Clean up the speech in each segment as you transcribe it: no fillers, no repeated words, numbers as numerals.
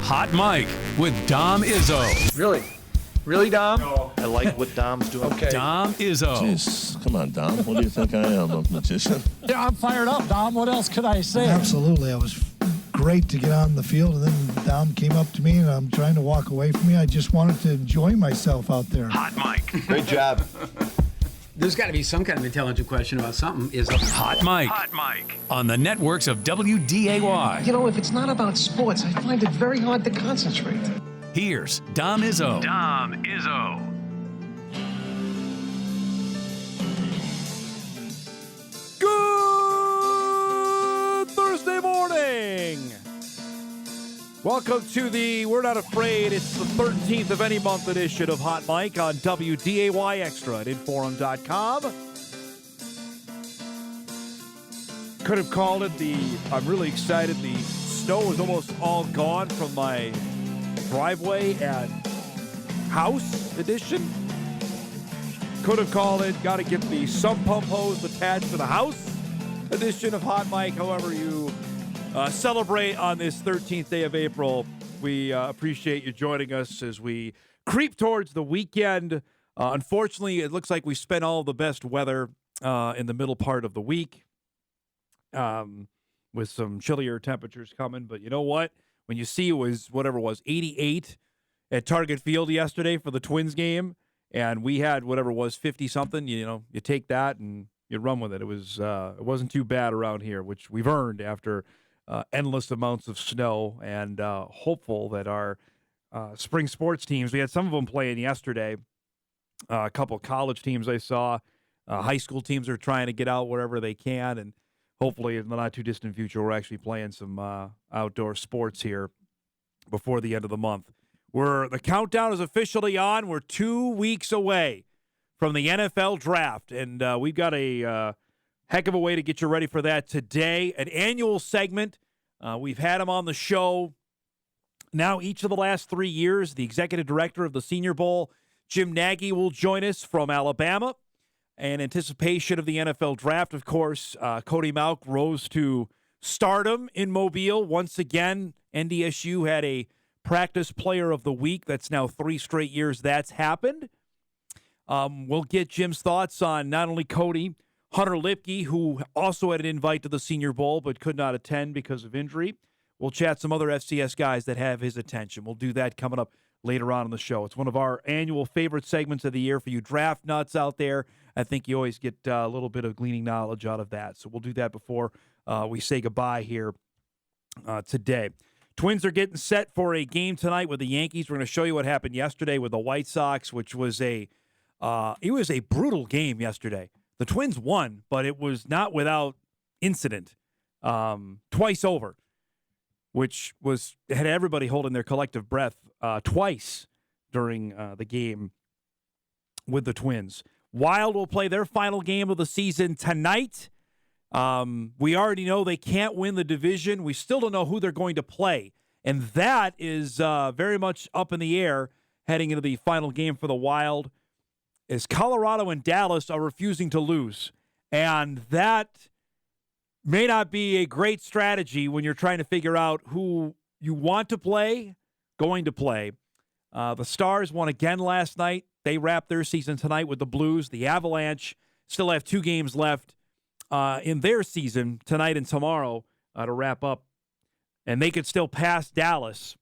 Hot Mike with Dom Izzo. Really? Really, Dom? No. I like what Dom's doing. Okay. Dom Izzo. Jeez, come on, Dom. What do you think I am, a magician? Yeah, I'm fired up, Dom. What else could I say? Absolutely. It was great to get on the field, and then Dom came up to me, and I'm trying to walk away from me. I just wanted to enjoy myself out there. Hot Mike. Great job. There's got to be some kind of intelligent question about something. Is a Hot Mike. Hot Mike. On the networks of WDAY. You know, if it's not about sports, I find it very hard to concentrate. Here's Dom Izzo. Dom Izzo. Good Thursday morning. Welcome to the We're Not Afraid. It's the 13th of any month edition of Hot Mike on WDAY Extra at Inforum.com. Could have called it I'm really excited. The snow is almost all gone from my driveway and house edition. Could have called it got to get the sump pump hose attached to the house edition of Hot Mike. However you celebrate on this 13th day of April, we appreciate you joining us as we creep towards the weekend. Unfortunately, it looks like we spent all the best weather in the middle part of the week with some chillier temperatures coming. But you know what? When you see it was, 88 at Target Field yesterday for the Twins game, and we had 50-something, you take that and you run with it. It wasn't too bad around here, which we've earned after endless amounts of snow, and hopeful that our spring sports teams, we had some of them playing yesterday, a couple college teams I saw, high school teams are trying to get out wherever they can, and hopefully in the not-too-distant future, we're actually playing some outdoor sports here before the end of the month. The countdown is officially on. We're 2 weeks away from the NFL draft, and we've got a heck of a way to get you ready for that today. An annual segment. We've had him on the show now each of the last 3 years. The executive director of the Senior Bowl, Jim Nagy, will join us from Alabama. In anticipation of the NFL draft, of course, Cody Mauch rose to stardom in Mobile. Once again, NDSU had a practice player of the week. That's now 3 straight years that's happened. We'll get Jim's thoughts on not only Cody, Hunter Lipke, who also had an invite to the Senior Bowl but could not attend because of injury. We'll chat some other FCS guys that have his attention. We'll do that coming up later on in the show. It's one of our annual favorite segments of the year for you draft nuts out there. I think you always get a little bit of gleaning knowledge out of that. So we'll do that before we say goodbye here today. Twins are getting set for a game tonight with the Yankees. We're going to show you what happened yesterday with the White Sox, which was it was a brutal game yesterday. The Twins won, but it was not without incident twice over, which had everybody holding their collective breath twice during the game with the Twins. Wild will play their final game of the season tonight. We already know they can't win the division. We still don't know who they're going to play, and that is very much up in the air heading into the final game for the Wild, as Colorado and Dallas are refusing to lose. And that may not be a great strategy when you're trying to figure out who you want to play, going to play. The Stars won again last night. They wrap their season tonight with the Blues. The Avalanche still have 2 games left in their season tonight and tomorrow to wrap up. And they could still pass Dallas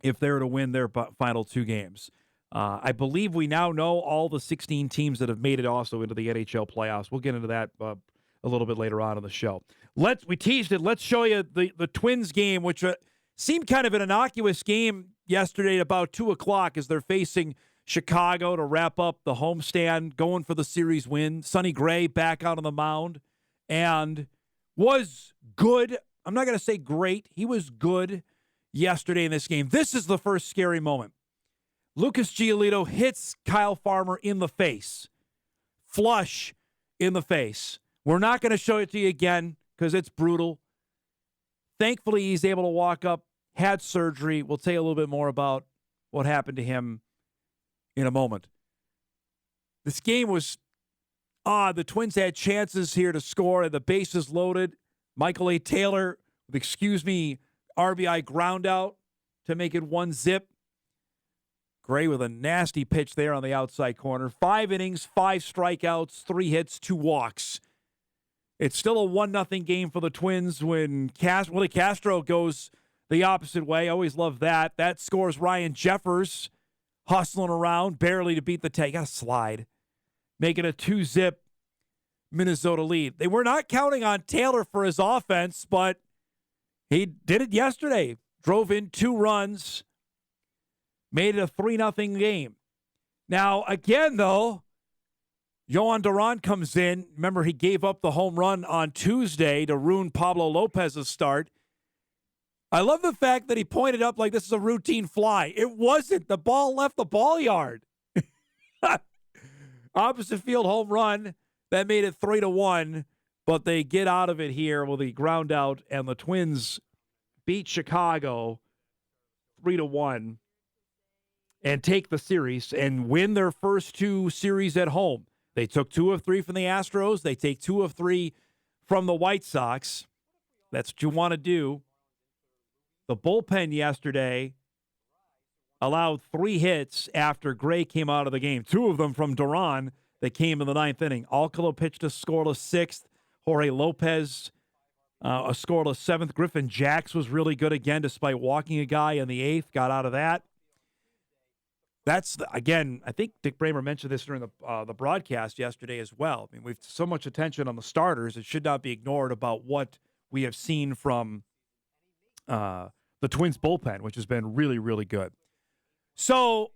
if they were to win their final 2 games. I believe we now know all the 16 teams that have made it also into the NHL playoffs. We'll get into that a little bit later on in the show. We teased it. Let's show you the Twins game, which seemed kind of an innocuous game yesterday at about 2 o'clock as they're facing Chicago to wrap up the homestand, going for the series win. Sonny Gray back out on the mound and was good. I'm not going to say great. He was good yesterday in this game. This is the first scary moment. Lucas Giolito hits Kyle Farmer in the face. Flush in the face. We're not going to show it to you again because it's brutal. Thankfully, he's able to walk up, had surgery. We'll tell you a little bit more about what happened to him in a moment. This game was odd. The Twins had chances here to score, and the bases loaded. Michael A. Taylor with, RBI ground out. to make it 1-zip. Gray with a nasty pitch there on the outside corner. 5 innings, 5 strikeouts, 3 hits, 2 walks. It's still a 1-0 game for the Twins when Willie Castro goes the opposite way. I always love that. That scores Ryan Jeffers hustling around, barely to beat the take. Got to slide. Make it a 2-zip Minnesota lead. They were not counting on Taylor for his offense, but he did it yesterday. Drove in 2 runs. Made it a 3-0 game. Now, again, though, Yohan Duran comes in. Remember, he gave up the home run on Tuesday to ruin Pablo Lopez's start. I love the fact that he pointed up like this is a routine fly. It wasn't. The ball left the ball yard. Opposite field home run. That made it 3-1, but they get out of it here with the ground out, and the Twins beat Chicago 3-1. And take the series and win their first 2 series at home. They took 2 of 3 from the Astros. They take 2 of 3 from the White Sox. That's what you want to do. The bullpen yesterday allowed 3 hits after Gray came out of the game. 2 of them from Duran that came in the 9th inning. Alcala pitched a scoreless 6th. Jorge Lopez a scoreless 7th. Griffin Jacks was really good again despite walking a guy in the 8th. Got out of that. That's, again, I think Dick Bramer mentioned this during the broadcast yesterday as well. I mean, we've so much attention on the starters, it should not be ignored about what we have seen from the Twins bullpen, which has been really, really good. So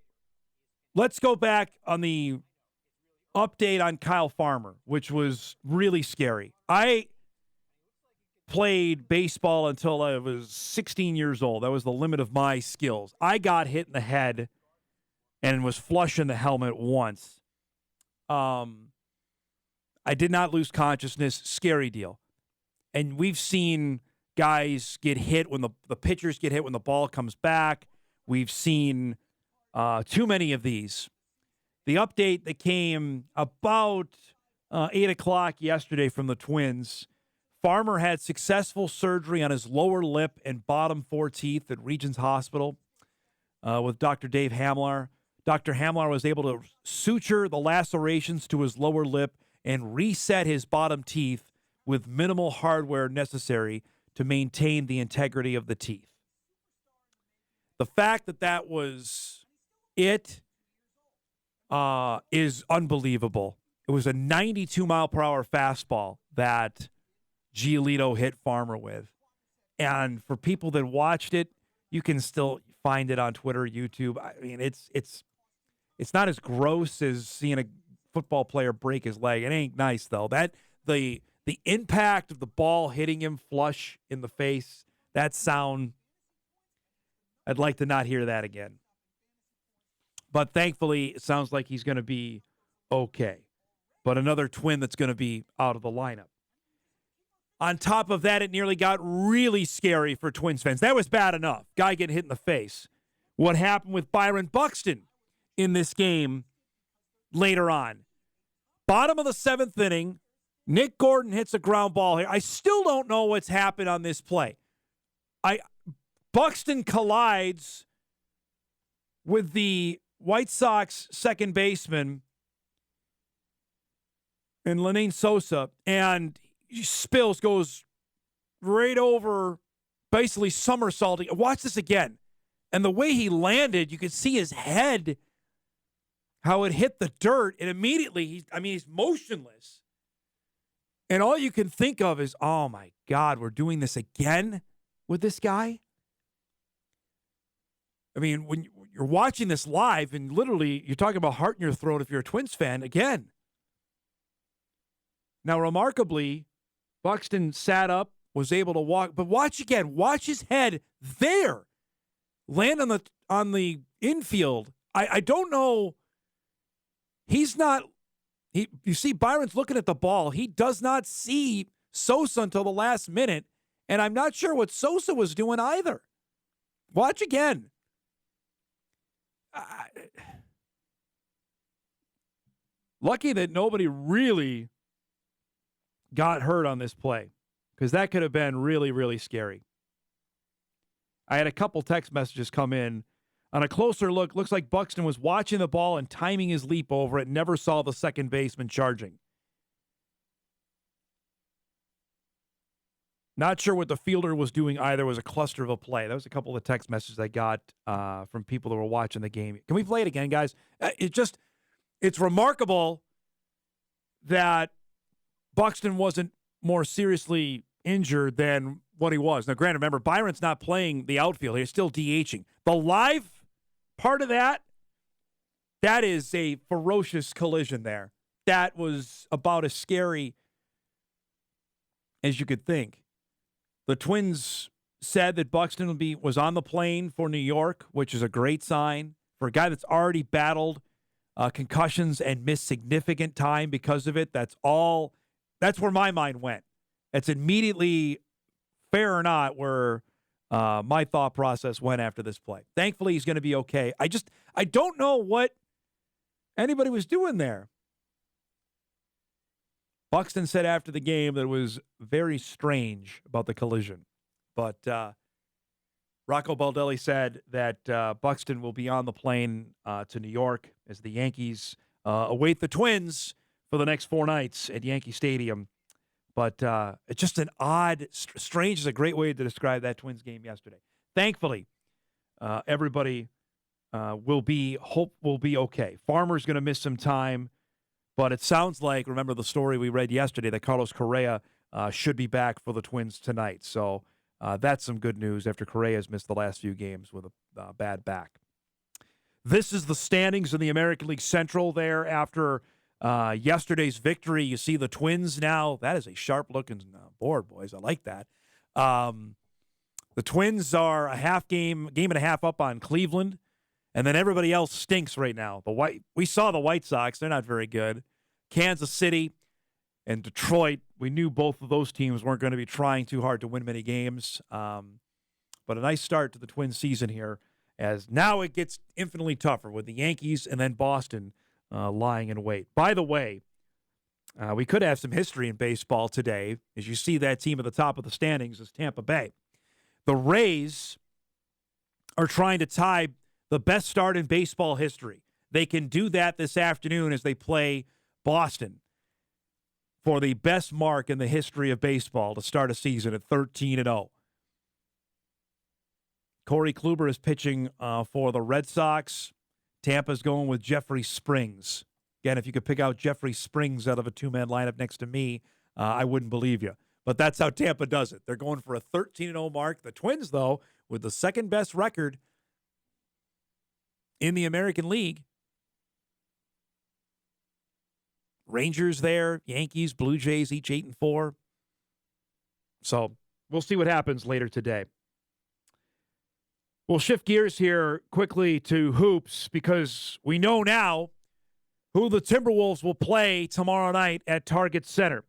let's go back on the update on Kyle Farmer, which was really scary. I played baseball until I was 16 years old. That was the limit of my skills. I got hit in the head and was flush in the helmet once. I did not lose consciousness. Scary deal. And we've seen guys get hit when the pitchers get hit when the ball comes back. We've seen too many of these. The update that came about 8 o'clock yesterday from the Twins, Farmer had successful surgery on his lower lip and bottom 4 teeth at Regions Hospital with Dr. Dave Hamlar. Dr. Hamlar was able to suture the lacerations to his lower lip and reset his bottom teeth with minimal hardware necessary to maintain the integrity of the teeth. The fact that that was it is unbelievable. It was a 92-mile-per-hour fastball that Giolito hit Farmer with. And for people that watched it, you can still find it on Twitter, YouTube. I mean, it's not as gross as seeing a football player break his leg. It ain't nice, though. That the impact of the ball hitting him flush in the face, that sound, I'd like to not hear that again. But thankfully, it sounds like he's going to be okay. But another Twin that's going to be out of the lineup. On top of that, it nearly got really scary for Twins fans. That was bad enough. Guy getting hit in the face. What happened with Byron Buxton in this game later on? Bottom of the 7th inning, Nick Gordon hits a ground ball here. I still don't know what's happened on this play. Buxton collides with the White Sox second baseman and Lenyn Sosa, and spills, goes right over, basically somersaulting. Watch this again. And the way he landed, you could see his head, how it hit the dirt, and immediately, he's motionless. And all you can think of is, oh my God, we're doing this again with this guy? I mean, when you're watching this live, and literally you're talking about heart in your throat if you're a Twins fan, again. Now, remarkably, Buxton sat up, was able to walk, but watch again. Watch his head there land on the infield. I don't know. He's not. You see, Byron's looking at the ball. He does not see Sosa until the last minute, and I'm not sure what Sosa was doing either. Watch again. Lucky that nobody really got hurt on this play, because that could have been really, really scary. I had a couple text messages come in. On a closer look, looks like Buxton was watching the ball and timing his leap over it, never saw the second baseman charging. Not sure what the fielder was doing either. It was a cluster of a play. That was a couple of text messages I got from people that were watching the game. Can we play it again, guys? It's remarkable that Buxton wasn't more seriously injured than what he was. Now, granted, remember, Byron's not playing the outfield. He's still DHing. The live part of that is a ferocious collision there. That was about as scary as you could think. The Twins said that Buxton was on the plane for New York, which is a great sign for a guy that's already battled concussions and missed significant time because of it. That's where my mind went. It's immediately, fair or not, where my thought process went after this play. Thankfully, he's going to be okay. I don't know what anybody was doing there. Buxton said after the game that it was very strange about the collision. But Rocco Baldelli said that Buxton will be on the plane to New York as the Yankees await the Twins for the next 4 nights at Yankee Stadium. But it's just an odd, strange is a great way to describe that Twins game yesterday. Thankfully, everybody will be okay. Farmer's going to miss some time. But it sounds like, remember the story we read yesterday, that Carlos Correa should be back for the Twins tonight. So that's some good news after Correa's missed the last few games with a bad back. This is the standings in the American League Central there after yesterday's victory. You see the Twins now. That is a sharp-looking board, boys. I like that. The Twins are a game and a half up on Cleveland. And then everybody else stinks right now. We saw the White Sox. They're not very good. Kansas City and Detroit, we knew both of those teams weren't going to be trying too hard to win many games. But a nice start to the Twins season here, as now it gets infinitely tougher with the Yankees and then Boston lying in wait. By the way, we could have some history in baseball today. As you see, that team at the top of the standings is Tampa Bay. The Rays are trying to tie the best start in baseball history. They can do that this afternoon as they play Boston for the best mark in the history of baseball to start a season at 13-0. Corey Kluber is pitching for the Red Sox. Tampa's going with Jeffrey Springs. Again, if you could pick out Jeffrey Springs out of a two-man lineup next to me, I wouldn't believe you. But that's how Tampa does it. They're going for a 13-0 mark. The Twins, though, with the second-best record in the American League. Rangers there, Yankees, Blue Jays, each 8-4. So we'll see what happens later today. We'll shift gears here quickly to hoops because we know now who the Timberwolves will play tomorrow night at Target Center.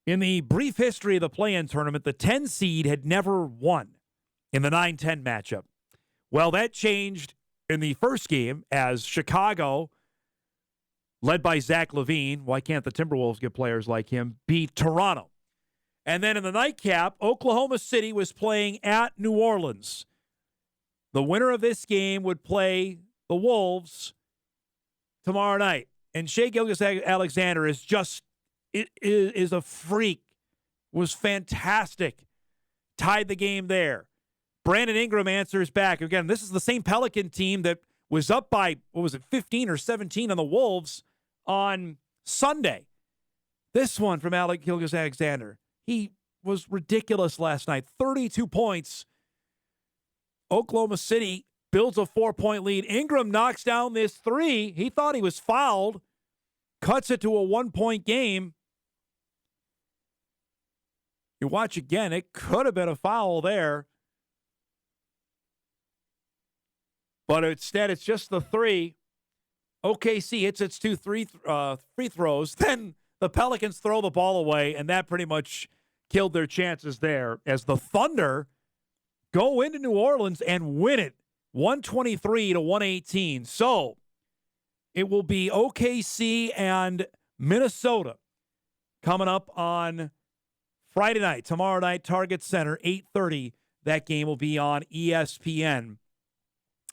In the brief history of the play-in tournament, the 10 seed had never won in the 9-10 matchup. Well, that changed in the first game as Chicago, led by Zach LaVine, why can't the Timberwolves get players like him, beat Toronto. And then in the nightcap, Oklahoma City was playing at New Orleans. The winner of this game would play the Wolves tomorrow night. And Shai Gilgeous-Alexander is a freak, was fantastic, tied the game there. Brandon Ingram answers back. Again, this is the same Pelican team that was up by, 15 or 17 on the Wolves on Sunday. This one from Alec Gilgeous-Alexander. He was ridiculous last night. 32 points. Oklahoma City builds a 4-point lead. Ingram knocks down this three. He thought he was fouled. Cuts it to a 1-point game. You watch again, it could have been a foul there. But instead, it's just the three. OKC hits its two free throws. Then the Pelicans throw the ball away, and that pretty much killed their chances there as the Thunder go into New Orleans and win it 123-118. So it will be OKC and Minnesota coming up on Friday night, tomorrow night, Target Center, 8:30. that game will be on ESPN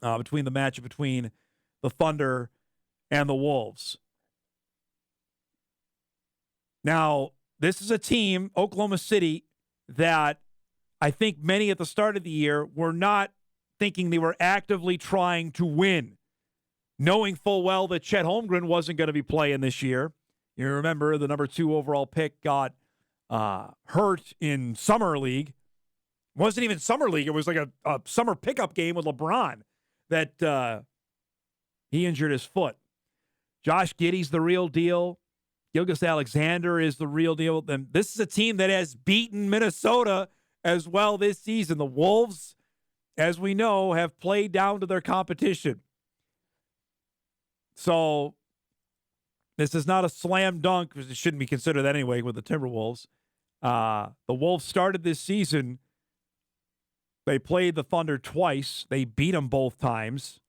between the matchup between the Thunder and the Wolves. Now, this is a team, Oklahoma City, that I think many at the start of the year were not thinking they were actively trying to win, knowing full well that Chet Holmgren wasn't going to be playing this year. You remember the number 2 overall pick got hurt in Summer League. It wasn't even Summer League. It was like a summer pickup game with LeBron that he injured his foot. Josh Giddey's the real deal. Gilgeous-Alexander is the real deal. And this is a team that has beaten Minnesota as well this season. The Wolves, as we know, have played down to their competition. So this is not a slam dunk, because it shouldn't be considered that anyway with the Timberwolves. The Wolves started this season. They played the Thunder twice. They beat them both times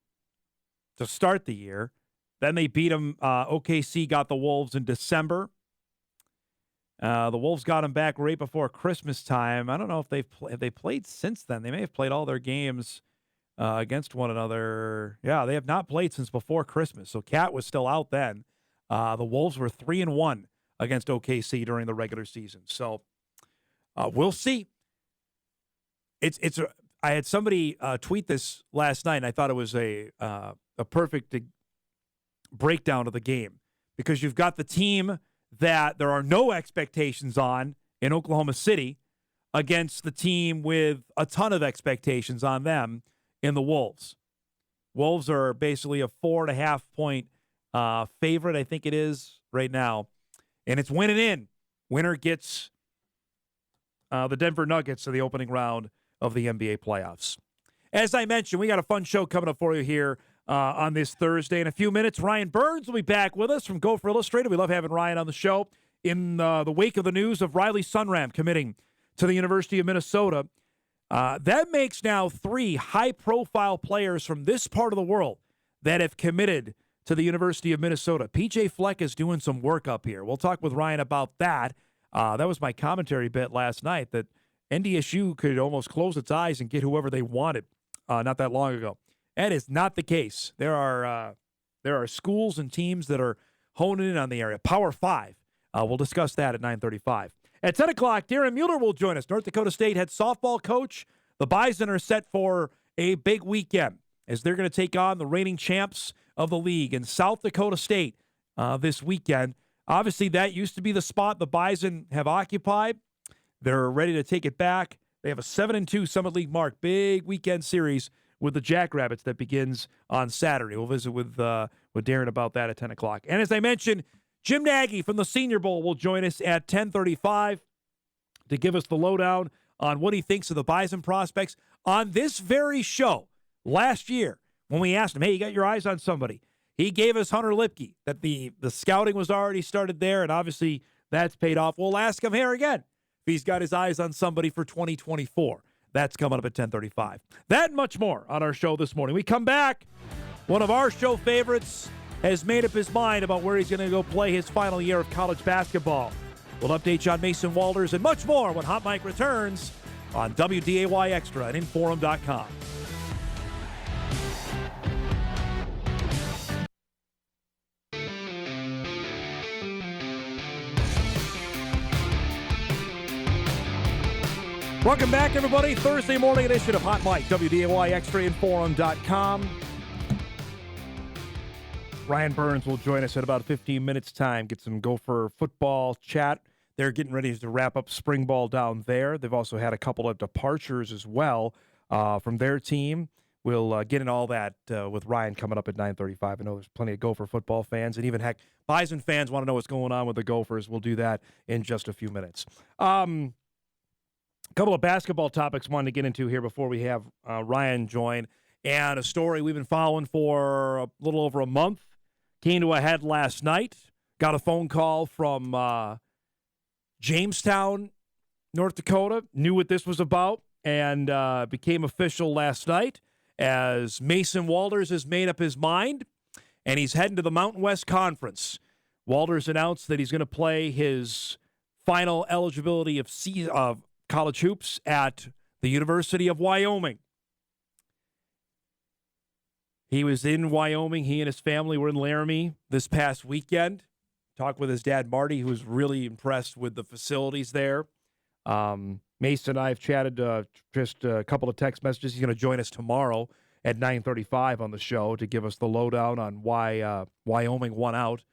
to start the year. Then they beat them. OKC got the Wolves in December. The Wolves got them back right before Christmas time. I don't know if they played since then. They may have played all their games against one another. Yeah, they have not played since before Christmas. So Cat was still out then. The Wolves were 3-1 against OKC during the regular season. So we'll see. I had somebody tweet this last night, and I thought it was a perfect breakdown of the game, because you've got the team that there are no expectations on in Oklahoma City against the team with a ton of expectations on them in the Wolves. Wolves are basically a 4.5-point favorite, I think it is right now, and it's winning in. Winner gets the Denver Nuggets to the opening round of the NBA playoffs. As I mentioned, we got a fun show coming up for you here on this Thursday. In a few minutes, Ryan Burns will be back with us from Gopher Illustrated. We love having Ryan on the show. In the wake of the news of Riley Sunram committing to the University of Minnesota, that makes now 3 high-profile players from this part of the world that have committed to the University of Minnesota. PJ Fleck is doing some work up here. We'll talk with Ryan about that. That was my commentary bit last night, that NDSU could almost close its eyes and get whoever they wanted not that long ago. That is not the case. There are schools and teams that are honing in on the area. Power 5. We'll discuss that at 9:35. At 10 o'clock, Darren Mueller will join us. North Dakota State head softball coach. The Bison are set for a big weekend as they're going to take on the reigning champs of the league in South Dakota State this weekend. Obviously, that used to be the spot the Bison have occupied. They're ready to take it back. They have a 7-2 Summit League mark. Big weekend series with the Jackrabbits that begins on Saturday. We'll visit with Darren about that at 10 o'clock. And as I mentioned, Jim Nagy from the Senior Bowl will join us at 10:35 to give us the lowdown on what he thinks of the Bison prospects. On this very show last year, when we asked him, hey, you got your eyes on somebody, he gave us Hunter Lipke, that the scouting was already started there, and obviously that's paid off. We'll ask him here again if he's got his eyes on somebody for 2024. That's coming up at 10:35. That and much more on our show this morning. We come back. One of our show favorites has made up his mind about where he's going to go play his final year of college basketball. We'll update you on Mason Walters and much more when Hot Mike returns on WDAY Extra and Inforum.com. Welcome back, everybody. Thursday morning edition of Hot Mike, WDAY Extra, Inforum.com. Ryan Burns will join us at about 15 minutes' time, get some Gopher football chat. They're getting ready to wrap up spring ball down there. They've also had a couple of departures as well from their team. We'll get into all that with Ryan coming up at 9:35. I know there's plenty of Gopher football fans, and even, heck, Bison fans want to know what's going on with the Gophers. We'll do that in just a few minutes. A couple of basketball topics I wanted to get into here before we have Ryan join, and a story we've been following for a little over a month. Came to a head last night. Got a phone call from Jamestown, North Dakota. Knew what this was about, and became official last night as Mason Walters has made up his mind, and he's heading to the Mountain West Conference. Walters announced that he's going to play his final eligibility of college hoops at the University of Wyoming. He was in Wyoming. He and his family were in Laramie this past weekend. Talked with his dad, Marty, who was really impressed with the facilities there. Mason and I have chatted just a couple of text messages. He's going to join us tomorrow at 9:35 on the show to give us the lowdown on why Wyoming won out.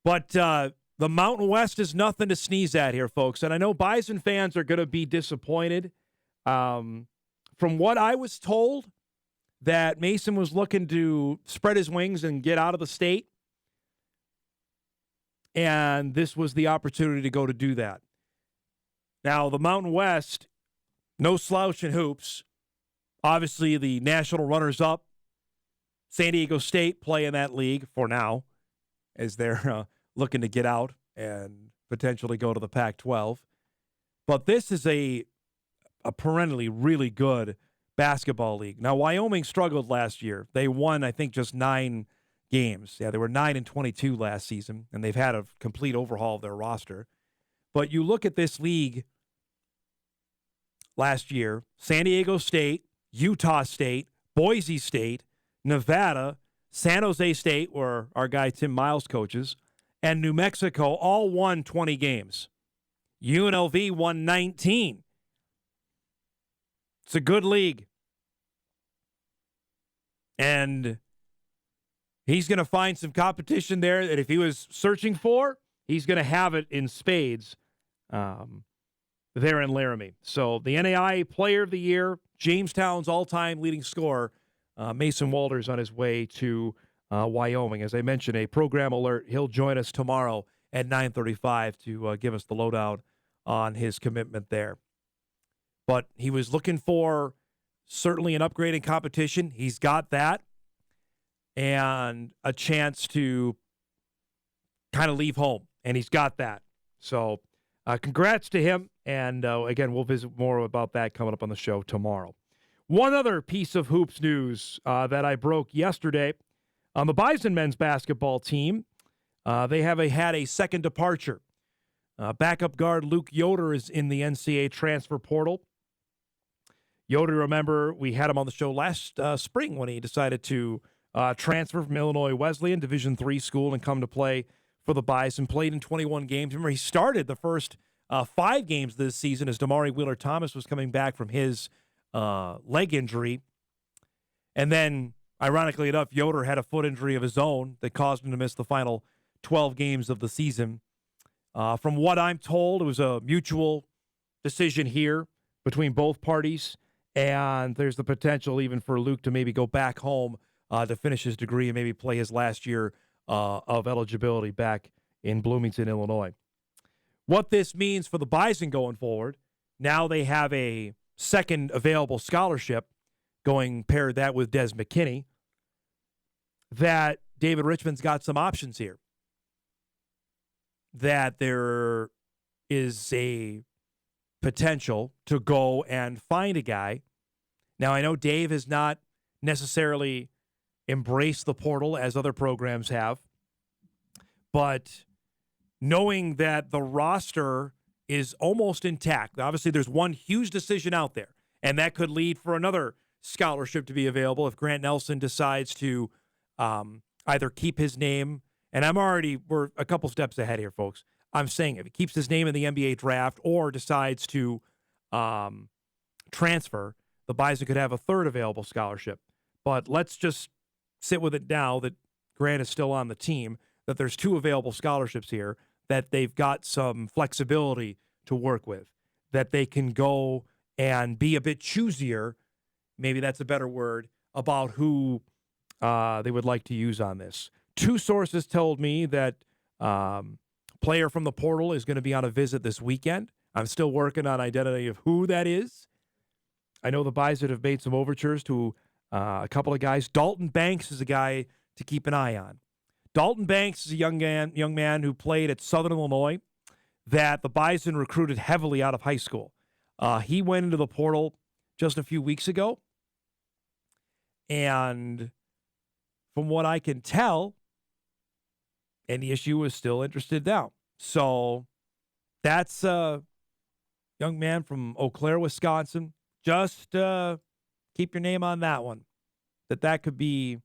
But the Mountain West is nothing to sneeze at here, folks. And I know Bison fans are going to be disappointed. From what I was told, that Mason was looking to spread his wings and get out of the state. And this was the opportunity to go to do that. Now, the Mountain West, no slouch in hoops. Obviously, the national runners-up, San Diego State, play in that league for now, as they're looking to get out and potentially go to the Pac-12. But this is a perennially really good basketball league. Now, Wyoming struggled last year. They won, I think, just 9 games. Yeah, they were 9-22 last season, and they've had a complete overhaul of their roster. But you look at this league last year, San Diego State, Utah State, Boise State, Nevada, San Jose State, where our guy Tim Miles coaches, and New Mexico all won 20 games. UNLV won 19. It's a good league. And he's going to find some competition there that if he was searching for, he's going to have it in spades there in Laramie. So the NAIA Player of the Year, Jamestown's all-time leading scorer, Mason Walters on his way to Wyoming. As I mentioned, a program alert. He'll join us tomorrow at 9:35 to give us the lowdown on his commitment there. But he was looking for certainly an upgrade in competition. He's got that. And a chance to kind of leave home. And he's got that. So congrats to him. And again, we'll visit more about that coming up on the show tomorrow. One other piece of hoops news that I broke yesterday. On the Bison men's basketball team, they have had a second departure. Backup guard Luke Yoder is in the NCAA transfer portal. Yoder, remember, we had him on the show last spring when he decided to transfer from Illinois Wesleyan, Division III school, and come to play for the Bison. Played in 21 games. Remember, he started the first 5 games this season as Damari Wheeler-Thomas was coming back from his leg injury. And then, ironically enough, Yoder had a foot injury of his own that caused him to miss the final 12 games of the season. From what I'm told, it was a mutual decision here between both parties, and there's the potential even for Luke to maybe go back home to finish his degree and maybe play his last year of eligibility back in Bloomington, Illinois. What this means for the Bison going forward, now they have a second available scholarship going paired that with Des McKinney, that David Richmond's got some options here. That there is a potential to go and find a guy. Now, I know Dave has not necessarily embraced the portal as other programs have, but knowing that the roster is almost intact, obviously there's one huge decision out there, and that could lead for another scholarship to be available if Grant Nelson decides to either keep his name, and we're a couple steps ahead here, folks. I'm saying if he keeps his name in the NBA draft or decides to transfer, the Bison could have a third available scholarship. But let's just sit with it now that Grant is still on the team, that there's 2 available scholarships here, that they've got some flexibility to work with, that they can go and be a bit choosier, maybe that's a better word, about who they would like to use on this. 2 sources told me that player from the portal is going to be on a visit this weekend. I'm still working on identity of who that is. I know the Bison have made some overtures to a couple of guys. Dalton Banks is a guy to keep an eye on. Dalton Banks is a young man who played at Southern Illinois that the Bison recruited heavily out of high school. He went into the portal just a few weeks ago. And from what I can tell, NDSU is still interested now. So that's an young man from Eau Claire, Wisconsin. Just keep your name on that one. That could be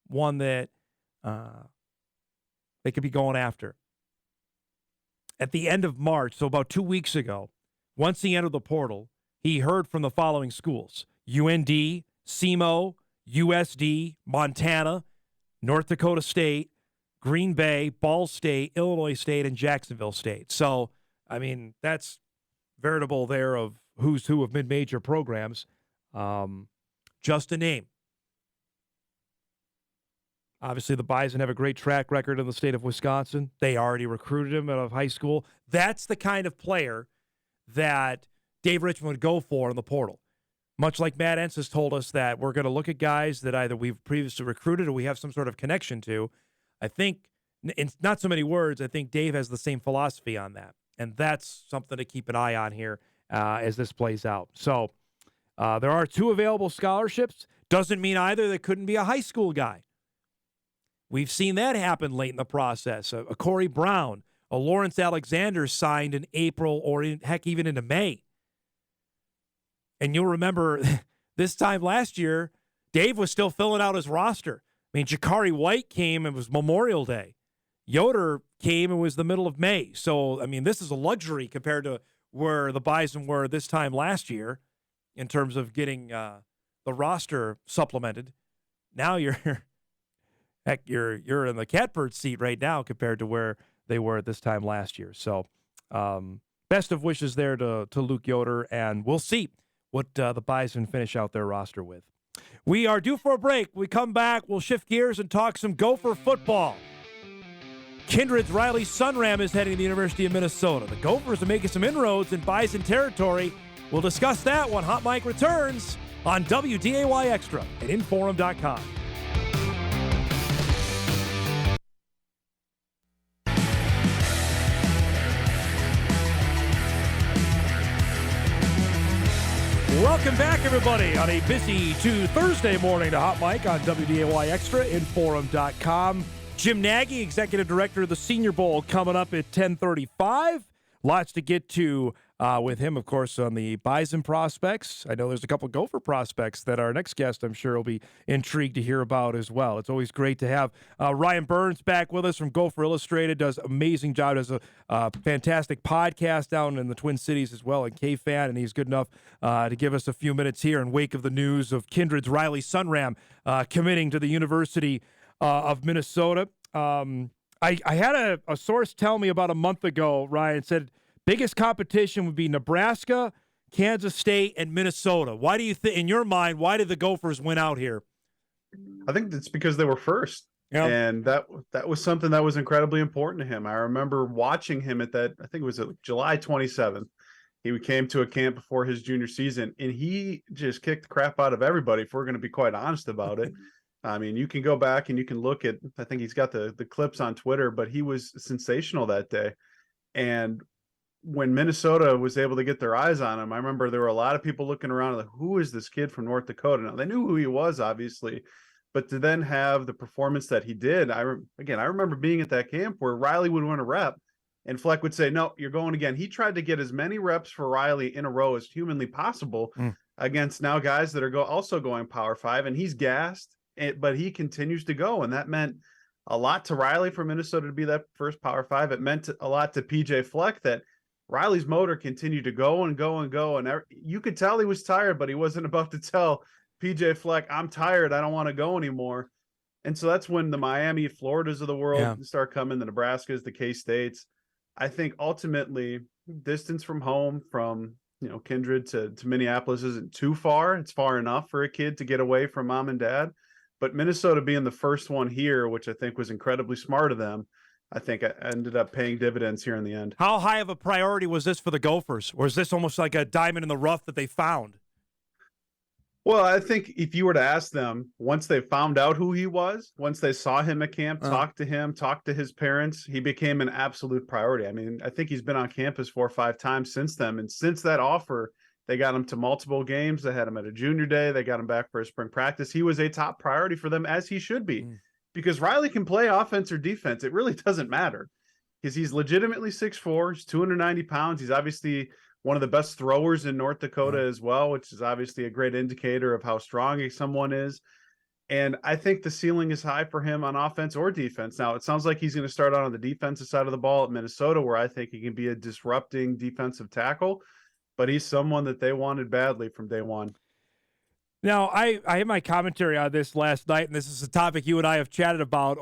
one that they could be going after. At the end of March, so about 2 weeks ago, once he entered the portal, he heard from the following schools: UND, SEMO, USD, Montana, North Dakota State, Green Bay, Ball State, Illinois State, and Jacksonville State. So, I mean, that's veritable there of who's who of mid-major programs. Just a name. Obviously, the Bison have a great track record in the state of Wisconsin. They already recruited him out of high school. That's the kind of player that Dave Richmond would go for in the portal. Much like Matt Entz has told us that we're going to look at guys that either we've previously recruited or we have some sort of connection to. I think, in not so many words, I think Dave has the same philosophy on that. And that's something to keep an eye on here as this plays out. So there are 2 available scholarships. Doesn't mean either there couldn't be a high school guy. We've seen that happen late in the process. A Corey Brown, a Lawrence Alexander signed in April or, even into May. And you'll remember this time last year, Dave was still filling out his roster. I mean, Jakari White came, it was Memorial Day. Yoder came, it was the middle of May. So, I mean, this is a luxury compared to where the Bison were this time last year in terms of getting the roster supplemented. Now you're in the catbird seat right now compared to where they were at this time last year. So, best of wishes there to Luke Yoder, and we'll see what the Bison finish out their roster with. We are due for a break. We come back, we'll shift gears and talk some Gopher football. Kindred's Riley Sunram is heading to the University of Minnesota. The Gophers are making some inroads in Bison territory. We'll discuss that when Hot Mike returns on WDAY Extra at Inforum.com. Welcome back, everybody, on a busy Thursday morning to Hot Mike on WDAY Extra, Inforum.com. Jim Nagy, Executive Director of the Senior Bowl, coming up at 10:35. Lots to get to with him, of course, on the Bison prospects. I know there's a couple Gopher prospects that our next guest, I'm sure, will be intrigued to hear about as well. It's always great to have Ryan Burns back with us from Gopher Illustrated. Does an amazing job. Does a fantastic podcast down in the Twin Cities as well, and K-Fan, and he's good enough to give us a few minutes here in wake of the news of Kindred's Riley Sunram committing to the University of Minnesota. I had a source tell me about a month ago, Ryan, said biggest competition would be Nebraska, Kansas State, and Minnesota. Why do you think, in your mind, why did the Gophers win out here? I think it's because they were first. Yep. And that was something that was incredibly important to him. I remember watching him at that, I think it was July 27th. He came to a camp before his junior season, and he just kicked the crap out of everybody, if we're going to be quite honest about it. I mean, you can go back and you can look at, I think he's got the clips on Twitter, but he was sensational that day. And when Minnesota was able to get their eyes on him, I remember there were a lot of people looking around like, who is this kid from North Dakota? Now, they knew who he was, obviously, but to then have the performance that he did, I remember being at that camp where Riley would win a rep and Fleck would say, no, you're going again. He tried to get as many reps for Riley in a row as humanly possible against now guys that are also going Power 5, and he's gassed. But he continues to go, and that meant a lot to Riley for Minnesota to be that first Power 5. It meant a lot to PJ Fleck that Riley's motor continued to go and go and go, and you could tell he was tired, but he wasn't about to tell PJ Fleck, I'm tired, I don't want to go anymore. And so that's when the Miami, Floridas of the world start coming, the Nebraskas, the K-States. I think ultimately distance from home, from Kindred to Minneapolis isn't too far. It's far enough for a kid to get away from mom and dad. But Minnesota being the first one here, which I think was incredibly smart of them, I think ended up paying dividends here in the end. How high of a priority was this for the Gophers? Or is this almost like a diamond in the rough that they found? Well, I think if you were to ask them, once they found out who he was, once they saw him at camp, talked to him, talked to his parents, he became an absolute priority. I mean, I think he's been on campus 4 or 5 times since then. And since that offer, they got him to multiple games. They had him at a junior day. They got him back for a spring practice. He was a top priority for them, as he should be, because Riley can play offense or defense. It really doesn't matter because he's legitimately 6'4", he's 290 pounds. He's obviously one of the best throwers in North Dakota as well, which is obviously a great indicator of how strong someone is. And I think the ceiling is high for him on offense or defense. Now, it sounds like he's going to start out on the defensive side of the ball at Minnesota, where I think he can be a disrupting defensive tackle, but he's someone that they wanted badly from day one. Now, I had my commentary on this last night, and this is a topic you and I have chatted about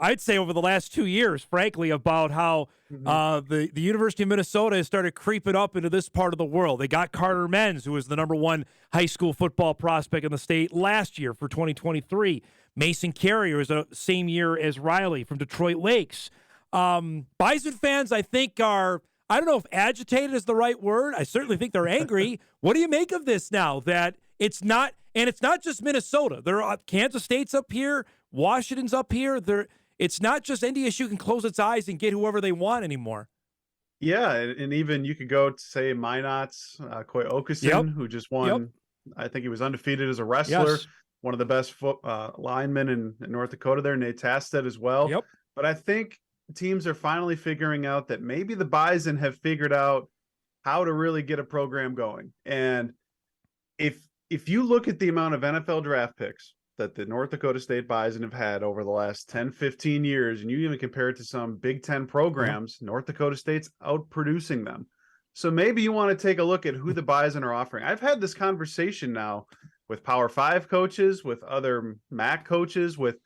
I'd say over the last 2 years, frankly, about how the University of Minnesota has started creeping up into this part of the world. They got Carter Menz, who was the number 1 high school football prospect in the state last year for 2023. Mason Carrier is the same year as Riley from Detroit Lakes. Bison fans, I think, are, I don't know if agitated is the right word. I certainly think they're angry. What do you make of this now that it's not, and it's not just Minnesota. There are Kansas State's up here, Washington's up here. It's not just NDSU can close its eyes and get whoever they want anymore. Yeah, and even you could go to, say, Minot's Coy Okeson, who just won. I think he was undefeated as a wrestler. Yes. One of the best linemen in North Dakota there, Nate Tasted as well. Yep. But I think teams are finally figuring out that maybe the Bison have figured out how to really get a program going. And if you look at the amount of NFL draft picks that the North Dakota State Bison have had over the last 10, 15 years, and you even compare it to some Big Ten programs, North Dakota State's outproducing them. So maybe you want to take a look at who the Bison are offering. I've had this conversation now with Power 5 coaches, with other MAC coaches, with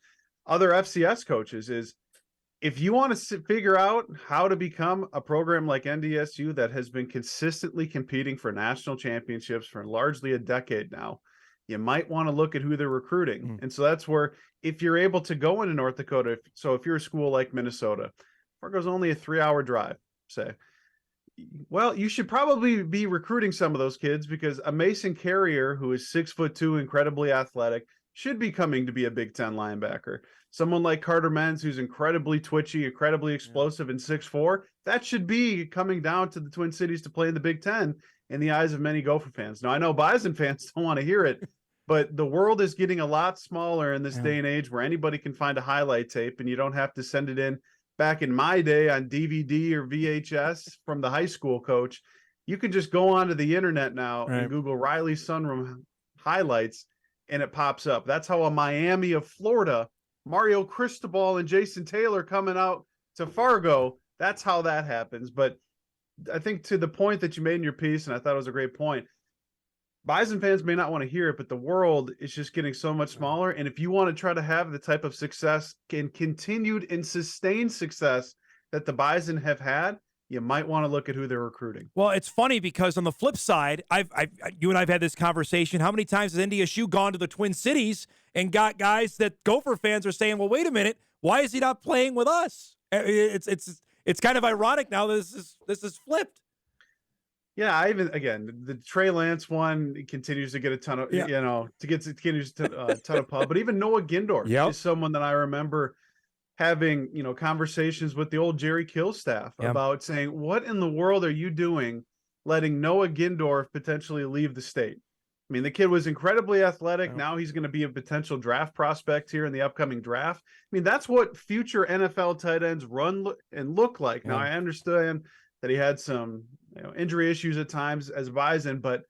other FCS coaches, is if you want to figure out how to become a program like NDSU that has been consistently competing for national championships for largely a decade now, you might want to look at who they're recruiting. And so that's where, if you're able to go into North Dakota, so if you're a school like Minnesota, Fargo's only a 3-hour drive, say, well, you should probably be recruiting some of those kids, because a Mason Carrier, who is 6'2", incredibly athletic, should be coming to be a Big Ten linebacker. Someone like Carter Menz, who's incredibly twitchy, incredibly explosive, and 6'4", that should be coming down to the Twin Cities to play in the Big Ten in the eyes of many Gopher fans. Now, I know Bison fans don't want to hear it, but the world is getting a lot smaller in this day and age, where anybody can find a highlight tape, and you don't have to send it in. Back in my day on DVD or VHS from the high school coach, you can just go onto the internet now and Google Riley Sunrum highlights, and it pops up. That's how a Miami of Florida, Mario Cristobal and Jason Taylor coming out to Fargo, that's how that happens. But I think to the point that you made in your piece, and I thought it was a great point, Bison fans may not want to hear it, but the world is just getting so much smaller. And if you want to try to have the type of success and continued and sustained success that the Bison have had, you might want to look at who they're recruiting. Well, it's funny because on the flip side, you and I've had this conversation. How many times has NDSU gone to the Twin Cities and got guys that Gopher fans are saying, well, wait a minute, why is he not playing with us? It's kind of ironic now that this is flipped. Yeah, the Trey Lance one continues to get a ton of, continues to a ton of pub. But even Noah Gindor is someone that I remember having, conversations with the old Jerry Kill staff about saying, what in the world are you doing letting Noah Gindor potentially leave the state? I mean, the kid was incredibly athletic. Now he's going to be a potential draft prospect here in the upcoming draft. I mean, that's what future NFL tight ends run and look like. Now, I understand that he had some injury issues at times as Bison, but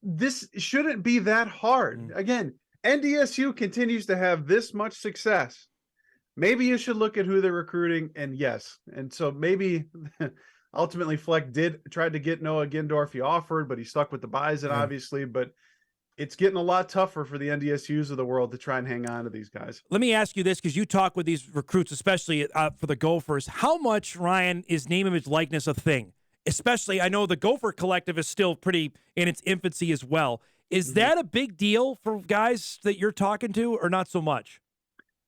this shouldn't be that hard. Again, NDSU continues to have this much success. Maybe you should look at who they're recruiting, and so maybe ultimately Fleck tried to get Noah Gindorf. He offered, but he stuck with the Bison, obviously. But it's getting a lot tougher for the NDSUs of the world to try and hang on to these guys. Let me ask you this, because you talk with these recruits, especially for the Gophers. How much, Ryan, is name, image, likeness a thing? Especially, I know the Gopher Collective is still pretty in its infancy as well. Is that a big deal for guys that you're talking to, or not so much?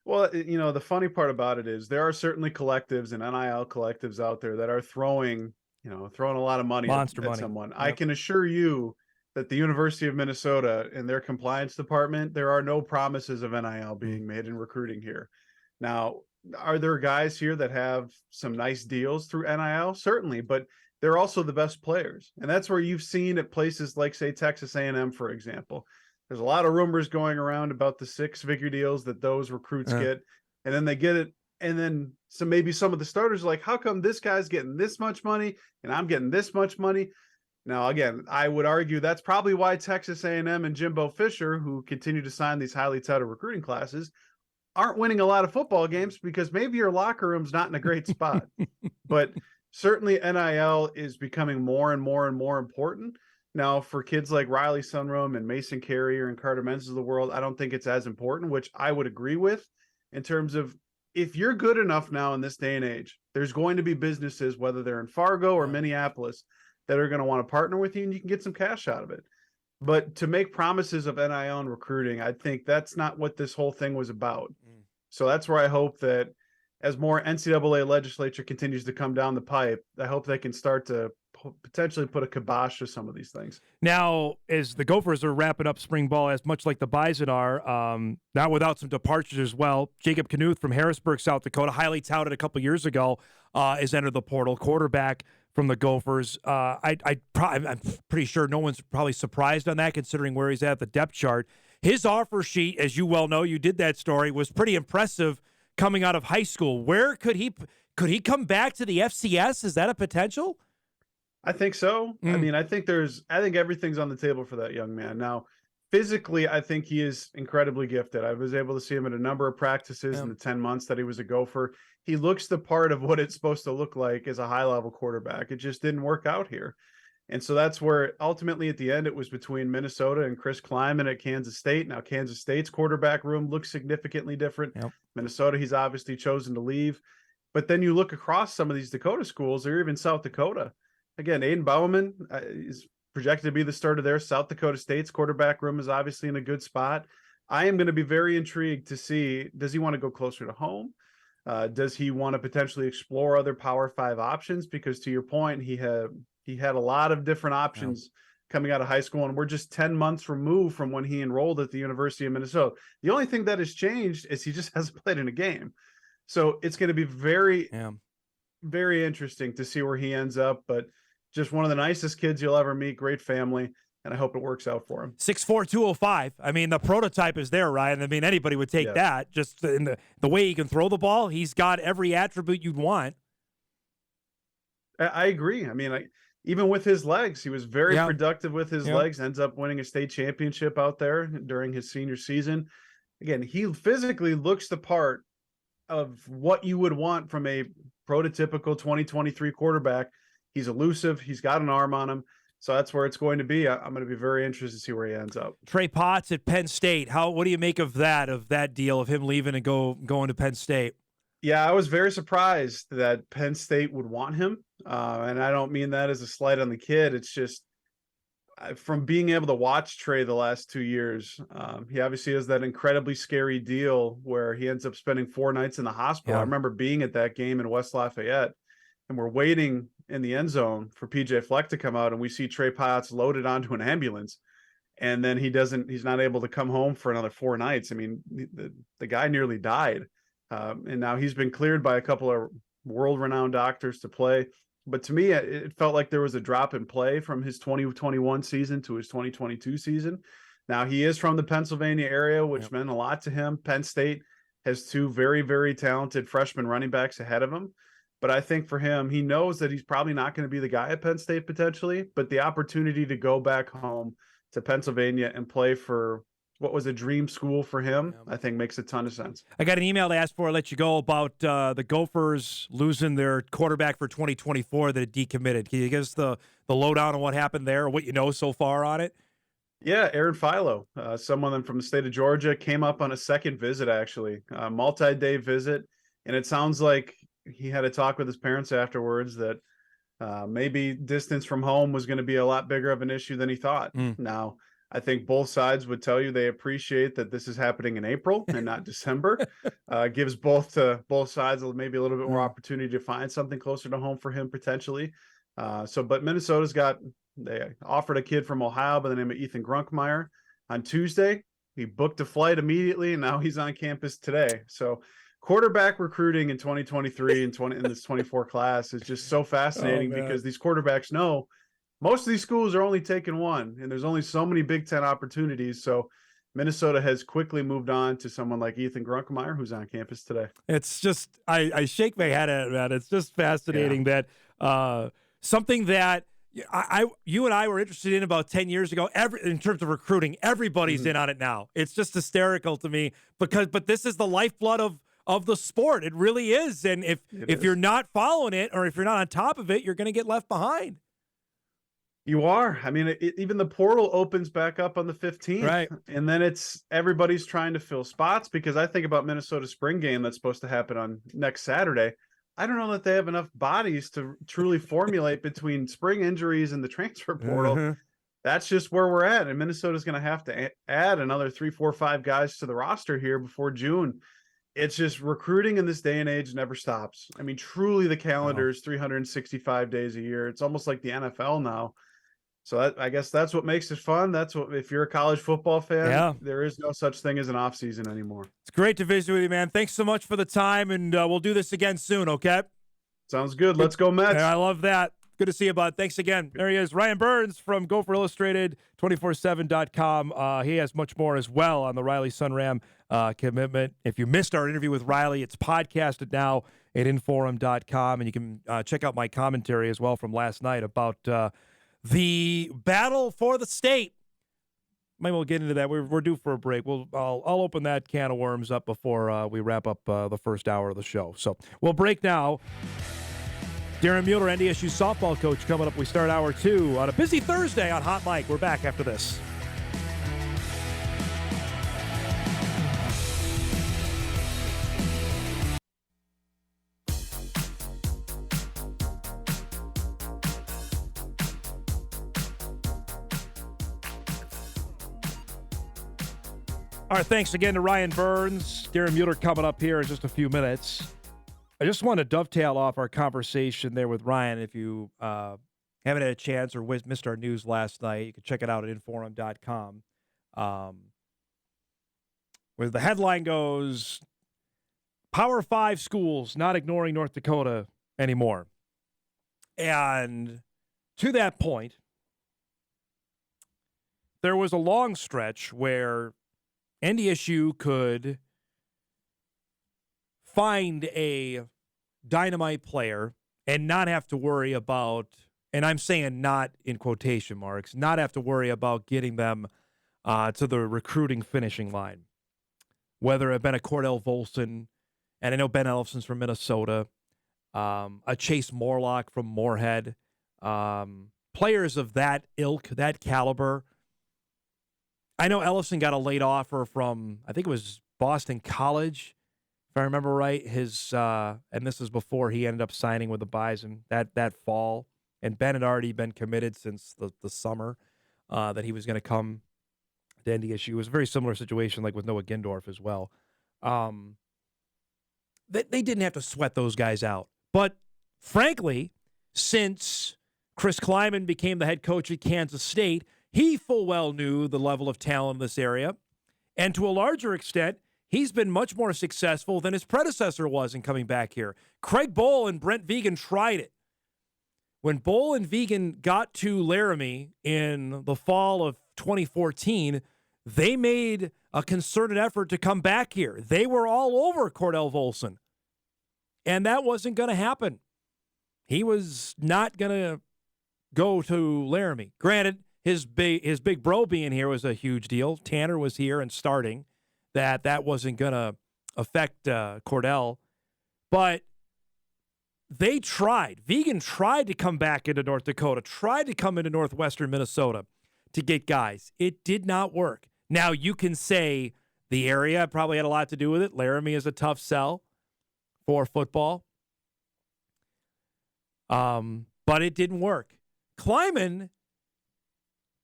Well, the funny part about it is there are certainly collectives and NIL collectives out there that are throwing a lot of money at someone. Yep. I can assure you that the University of Minnesota and their compliance department, there are no promises of NIL being made in recruiting here. Now, are there guys here that have some nice deals through NIL? Certainly, but they're also the best players. And that's where you've seen at places like, say, Texas A&M, for example. There's a lot of rumors going around about the 6-figure deals that those recruits get. And then they get it And then maybe some of the starters are like, how come this guy's getting this much money and I'm getting this much money? Now, again, I would argue that's probably why Texas A&M and Jimbo Fisher, who continue to sign these highly touted recruiting classes, aren't winning a lot of football games, because maybe your locker room's not in a great spot. But certainly NIL is becoming more and more and more important. Now, for kids like Riley Sunrum and Mason Carrier and Carter Menz of the world, I don't think it's as important, which I would agree with, in terms of, if you're good enough now in this day and age, there's going to be businesses, whether they're in Fargo or Minneapolis, that are going to want to partner with you, and you can get some cash out of it. But to make promises of NIL and recruiting, I think that's not what this whole thing was about. So that's where I hope that as more NCAA legislature continues to come down the pipe, I hope they can start to potentially put a kibosh to some of these things. Now, as the Gophers are wrapping up spring ball, as much like the Bison are, not without some departures as well. Jacob Knuth from Harrisburg, South Dakota, highly touted a couple years ago, has entered the portal, quarterback from the Gophers. I'm pretty sure no one's probably surprised on that, considering where he's at the depth chart. His offer sheet, as you well know, you did that story, was pretty impressive coming out of high school. Where could he come back to the FCS? Is that a potential? I think so. I mean, I think everything's on the table for that young man. Now, physically, I think he is incredibly gifted. I was able to see him at a number of practices in the 10 months that he was a Gopher. He looks the part of what it's supposed to look like as a high-level quarterback. It just didn't work out here. And so that's where ultimately at the end it was between Minnesota and Chris Kleiman at Kansas State. Now, Kansas State's quarterback room looks significantly different. Minnesota, he's obviously chosen to leave. But then you look across some of these Dakota schools, or even South Dakota. Again, Aiden Bauman is projected to be the starter there. South Dakota State's quarterback room is obviously in a good spot. I am going to be very intrigued to see, does he want to go closer to home? Does he want to potentially explore other Power 5 options? Because to your point, he had a lot of different options coming out of high school, and we're just 10 months removed from when he enrolled at the University of Minnesota. The only thing that has changed is he just hasn't played in a game. So it's going to be very, very interesting to see where he ends up. But just one of the nicest kids you'll ever meet, great family, and I hope it works out for him. 6'4", 205. I mean, the prototype is there, Ryan. I mean, anybody would take that. Just in the way he can throw the ball, he's got every attribute you'd want. I agree. I mean, even with his legs, he was very productive with his legs, ends up winning a state championship out there during his senior season. Again, he physically looks the part of what you would want from a prototypical 2023 quarterback. He's elusive. He's got an arm on him. So that's where it's going to be. I'm going to be very interested to see where he ends up. Trey Potts at Penn State. What do you make of that deal of him leaving and going to Penn State? Yeah, I was very surprised that Penn State would want him. And I don't mean that as a slight on the kid. It's just from being able to watch Trey the last 2 years, he obviously has that incredibly scary deal where he ends up spending 4 nights in the hospital. I remember being at that game in West Lafayette, and we're waiting in the end zone for PJ Fleck to come out, and we see Trey Potts loaded onto an ambulance, and then he's not able to come home for another 4 nights. I mean, the guy nearly died. And now he's been cleared by a couple of world-renowned doctors to play. But to me, it felt like there was a drop in play from his 2021 season to his 2022 season. Now, he is from the Pennsylvania area, which meant a lot to him. Penn State has 2 very, very talented freshman running backs ahead of him. But I think for him, he knows that he's probably not going to be the guy at Penn State potentially, but the opportunity to go back home to Pennsylvania and play for what was a dream school for him, I think makes a ton of sense. I got an email to ask before I let you go about the Gophers losing their quarterback for 2024 that decommitted. Can you give us the lowdown on what happened there, or what you know so far on it? Yeah, Aaron Philo, someone from the state of Georgia, came up on a second visit, actually, a multi-day visit. And it sounds like he had a talk with his parents afterwards that maybe distance from home was going to be a lot bigger of an issue than he thought. Now, I think both sides would tell you they appreciate that this is happening in April and not December. Gives both sides maybe a little bit more opportunity to find something closer to home for him potentially. But Minnesota's they offered a kid from Ohio by the name of Ethan Grunkmeyer on Tuesday. He booked a flight immediately, and now he's on campus today. So quarterback recruiting in 2023 and in this 24 class is just so fascinating because these quarterbacks know most of these schools are only taking one, and there's only so many Big Ten opportunities. So Minnesota has quickly moved on to someone like Ethan Grunkemeyer, who's on campus today. It's just I shake my head at it, man. It's just fascinating that something that you and I were interested in about 10 years ago. In terms of recruiting, everybody's in on it now. It's just hysterical to me but this is the lifeblood of the sport. It really is. And if you're not following it or if you're not on top of it, you're going to get left behind. You are. I mean, even the portal opens back up on the 15th. Right. And then everybody's trying to fill spots, because I think about Minnesota spring game that's supposed to happen on next Saturday. I don't know that they have enough bodies to truly formulate between spring injuries and the transfer portal. That's just where we're at. And Minnesota's going to have to add another 3, 4, 5 guys to the roster here before June. It's just recruiting in this day and age never stops. I mean, truly the calendar is 365 days a year. It's almost like the NFL now. So I guess that's what makes it fun. That's what, if you're a college football fan, there is no such thing as an off season anymore. It's great to visit with you, man. Thanks so much for the time, and we'll do this again soon, okay? Sounds good. Let's go Mets. I love that. Good to see you, bud. Thanks again. There he is, Ryan Burns from Gopher Illustrated, 247.com. He has much more as well on the Riley Sunram commitment. If you missed our interview with Riley, it's podcasted now at inforum.com, and you can check out my commentary as well from last night about the battle for the state. Maybe we'll get into that. We're due for a break. I'll open that can of worms up before we wrap up the first hour of the show. So we'll break now. Darren Mueller, NDSU softball coach, coming up. We start hour 2 on a busy Thursday on Hot Mic. We're back after this. All right, thanks again to Ryan Burns. Darren Mueller coming up here in just a few minutes. I just want to dovetail off our conversation there with Ryan. If you haven't had a chance or missed our news last night, you can check it out at inforum.com. Where the headline goes, Power 5 schools not ignoring North Dakota anymore. And to that point, there was a long stretch where NDSU could find a dynamite player and not have to worry about, and I'm saying not in quotation marks, not have to worry about getting them to the recruiting finishing line. Whether it had been a Cordell Volson, and I know Ben Ellefson's from Minnesota, a Chase Morlock from Moorhead, players of that ilk, that caliber. I know Ellefson got a late offer from, I think it was Boston College, if I remember right. And this is before he ended up signing with the Bison that fall. And Ben had already been committed since the summer that he was going to come to NDSU. It was a very similar situation like with Noah Gindorf as well. They didn't have to sweat those guys out. But frankly, since Chris Kleiman became the head coach at Kansas State, he full well knew the level of talent in this area. And to a larger extent, he's been much more successful than his predecessor was in coming back here. Craig Bohl and Brent Vegan tried it. When Bohl and Vegan got to Laramie in the fall of 2014, they made a concerted effort to come back here. They were all over Cordell Volson. And that wasn't going to happen. He was not going to go to Laramie. Granted, his big bro being here was a huge deal. Tanner was here and starting. That wasn't going to affect Cordell. But they tried. Vegan tried to come back into North Dakota, tried to come into northwestern Minnesota to get guys. It did not work. Now, you can say the area probably had a lot to do with it. Laramie is a tough sell for football. But it didn't work. Kleiman,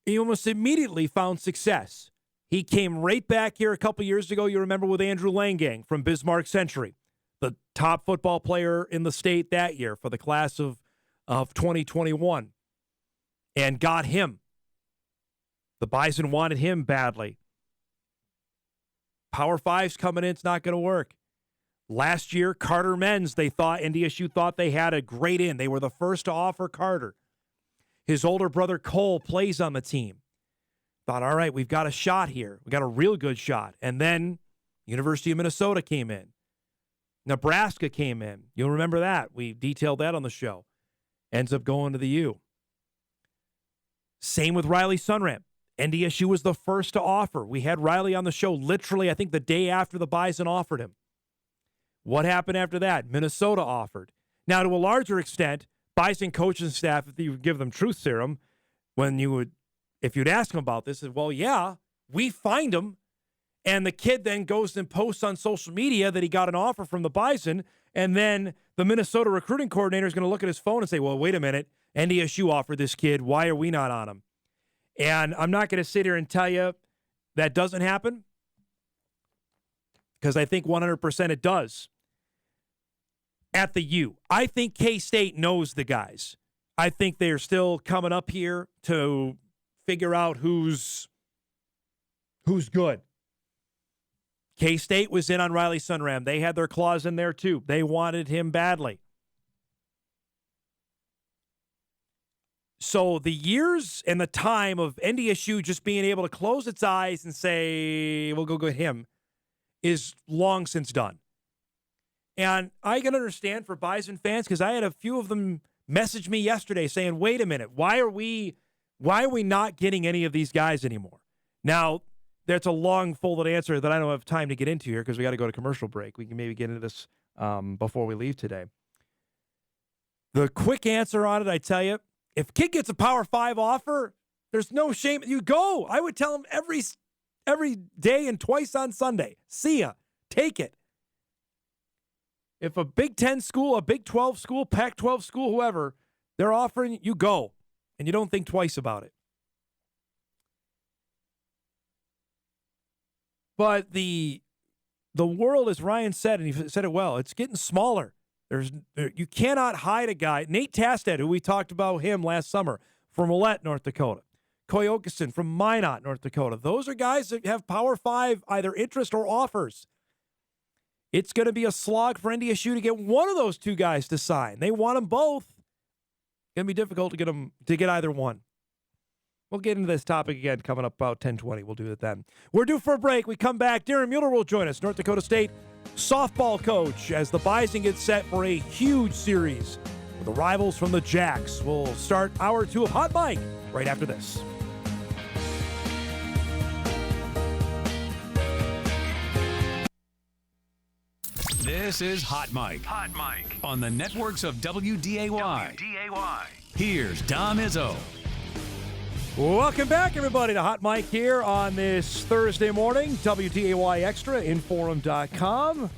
he almost immediately found success. He came right back here a couple years ago, you remember, with Andrew Langang from Bismarck Century, the top football player in the state that year for the class of 2021, and got him. The Bison wanted him badly. Power 5's coming in, it's not going to work. Last year, Carter Menz, NDSU thought they had a great in. They were the first to offer Carter. His older brother Cole plays on the team. Thought, all right, we've got a shot here. We got a real good shot. And then University of Minnesota came in. Nebraska came in. You'll remember that. We detailed that on the show. Ends up going to the U. Same with Riley Sunram. NDSU was the first to offer. We had Riley on the show literally, I think, the day after the Bison offered him. What happened after that? Minnesota offered. Now, to a larger extent, Bison coaching staff, if you give them truth serum, if you'd ask them about this, is, well, yeah, we find him. And the kid then goes and posts on social media that he got an offer from the Bison. And then the Minnesota recruiting coordinator is going to look at his phone and say, well, wait a minute. NDSU offered this kid. Why are we not on him? And I'm not going to sit here and tell you that doesn't happen, because I think 100% it does. At the U, I think K-State knows the guys. I think they're still coming up here to figure out who's good. K-State was in on Riley Sunram. They had their claws in there too. They wanted him badly. So the years and the time of NDSU just being able to close its eyes and say, we'll go get him, is long since done. And I can understand for Bison fans, because I had a few of them message me yesterday saying, wait a minute, why are we not getting any of these guys anymore? Now, that's a long folded answer that I don't have time to get into here because we got to go to commercial break. We can maybe get into this before we leave today. The quick answer on it, I tell you, if kid gets a Power 5 offer, there's no shame. You go. I would tell him every day and twice on Sunday. See ya. Take it. If a Big 10 school, a Big 12 school, Pac-12 school, whoever, they're offering, you go. And you don't think twice about it. But the world, as Ryan said, and he said it well, it's getting smaller. You cannot hide a guy. Nate Tastet, who we talked about him last summer, from Millette, North Dakota. Coy Okeson from Minot, North Dakota. Those are guys that have Power 5 either interest or offers. It's going to be a slog for NDSU to get one of those two guys to sign. They want them both. It's going to be difficult to get either one. We'll get into this topic again coming up about 10:20. We'll do it then. We're due for a break. We come back. Darren Mueller will join us, North Dakota State softball coach, as the Bison get set for a huge series with the rivals from the Jacks. We'll start hour 2 of Hot Mike right after this. This is Hot Mike. Hot Mike. On the networks of WDAY. Here's Dom Izzo. Welcome back, everybody, to Hot Mike here on this Thursday morning. WDAY Extra, Inforum.com.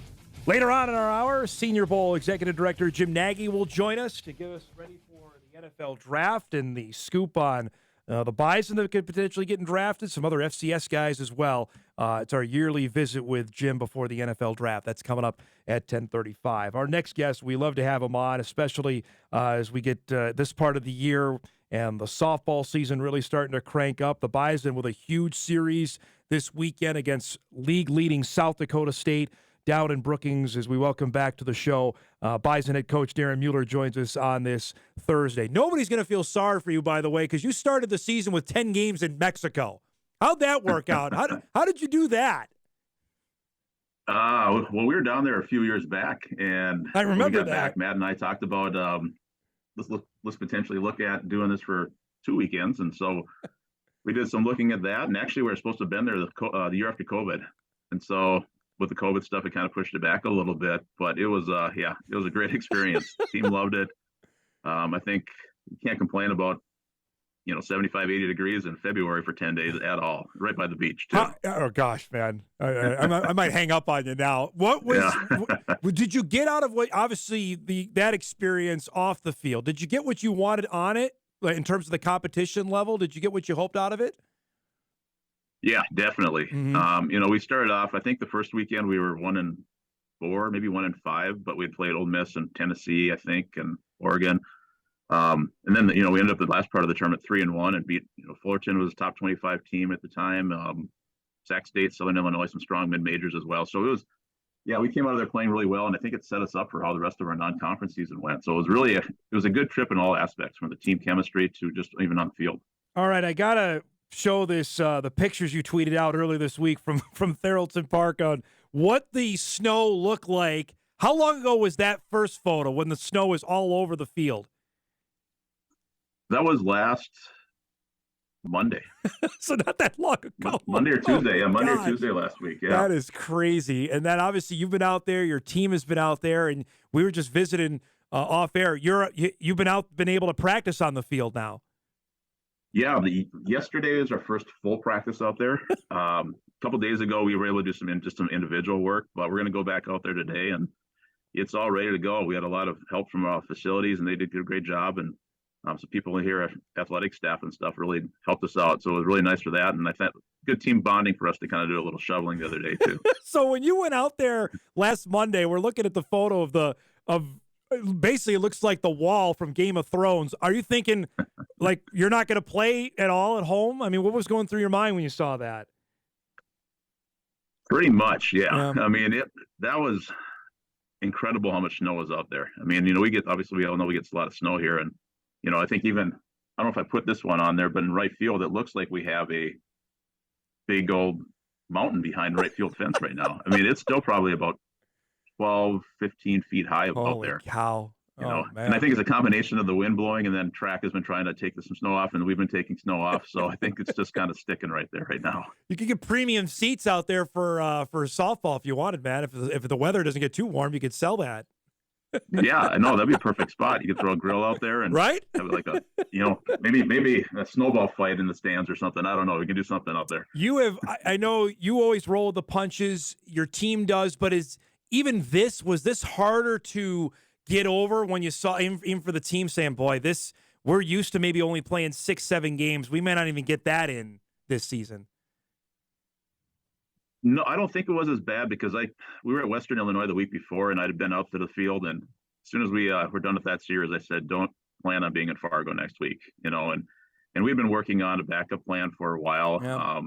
Later on in our hour, Senior Bowl Executive Director Jim Nagy will join us to get us ready for the NFL Draft and the scoop on the Bison that could potentially get drafted, some other FCS guys as well. It's our yearly visit with Jim before the NFL Draft. That's coming up at 10:35. Our next guest, we love to have him on, especially as we get this part of the year and the softball season really starting to crank up. The Bison with a huge series this weekend against league-leading South Dakota State down in Brookings. As we welcome back to the show, Bison head coach Darren Mueller joins us on this Thursday. Nobody's going to feel sorry for you, by the way, because you started the season with 10 games in Mexico. How'd that work out? How did you do that? Well, we were down there a few years back, and I remember when we got that. back, Matt and I talked about let's potentially look at doing this for 2 weekends, and so we did some looking at that. And actually, we were supposed to have been there the year after COVID, and so with the COVID stuff, it kind of pushed it back a little bit. But it was it was a great experience. The team loved it. I think you can't complain about 75, 80 degrees in February for 10 days at all, right by the beach, too. Oh, gosh, man. I might hang up on you now. What was? Did you get out of obviously that experience off the field? Did you get what you wanted on it in terms of the competition level? Did you get what you hoped out of it? Yeah, definitely. Mm-hmm. We started off, I think the first weekend we were 1-4, maybe 1-5, but we had played Ole Miss and Tennessee, I think, and Oregon. And then, we ended up the last part of the tournament 3-1 and beat, Fullerton was a top 25 team at the time. Sac State, Southern Illinois, some strong mid-majors as well. So it was, we came out of there playing really well, and I think it set us up for how the rest of our non-conference season went. So it was really a good trip in all aspects, from the team chemistry to just even on the field. All right, I got to show this the pictures you tweeted out earlier this week from Therrelton Park on what the snow looked like. How long ago was that first photo when the snow was all over the field? That was last Monday. So not that long ago. Monday or Tuesday. Yeah, Monday gosh. or Tuesday last week. Yeah. That is crazy. And then obviously you've been out there, your team has been out there, and we were just visiting off air. You've been able to practice on the field now. Yeah, yesterday is our first full practice out there. A couple days ago, we were able to do some individual work, but we're going to go back out there today, and it's all ready to go. We had a lot of help from our facilities, and they did a great job. And some people here, athletic staff and stuff, really helped us out. So it was really nice for that. And I thought good team bonding for us to kind of do a little shoveling the other day too. So when you went out there last Monday, we're looking at the photo of basically it looks like the wall from Game of Thrones. Are you thinking like you're not going to play at all at home? I mean, what was going through your mind when you saw that? Pretty much, yeah. I mean, that was incredible how much snow was out there. I mean, obviously we all know we get a lot of snow here, and I think even, I don't know if I put this one on there, but in right field, it looks like we have a big old mountain behind right field fence right now. I mean, it's still probably about 12, 15 feet high out there. Holy cow. Man. And I think it's a combination of the wind blowing, and then track has been trying to take some snow off, and we've been taking snow off. So I think it's just kind of sticking right there right now. You could get premium seats out there for softball if you wanted, man. If the weather doesn't get too warm, you could sell that. Yeah, I know that'd be a perfect spot. You could throw a grill out there and right, have like a, maybe a snowball fight in the stands or something. I don't know. We can do something out there. I know you always roll the punches. Your team does, but was this harder to get over when you saw even for the team saying, "Boy, we're used to maybe only playing 6-7 games. We may not even get that in this season." No, I don't think it was as bad because we were at Western Illinois the week before, and I'd been out to the field. And as soon as we were done with that series, I said, "Don't plan on being in Fargo next week," and we've been working on a backup plan for a while. Yeah.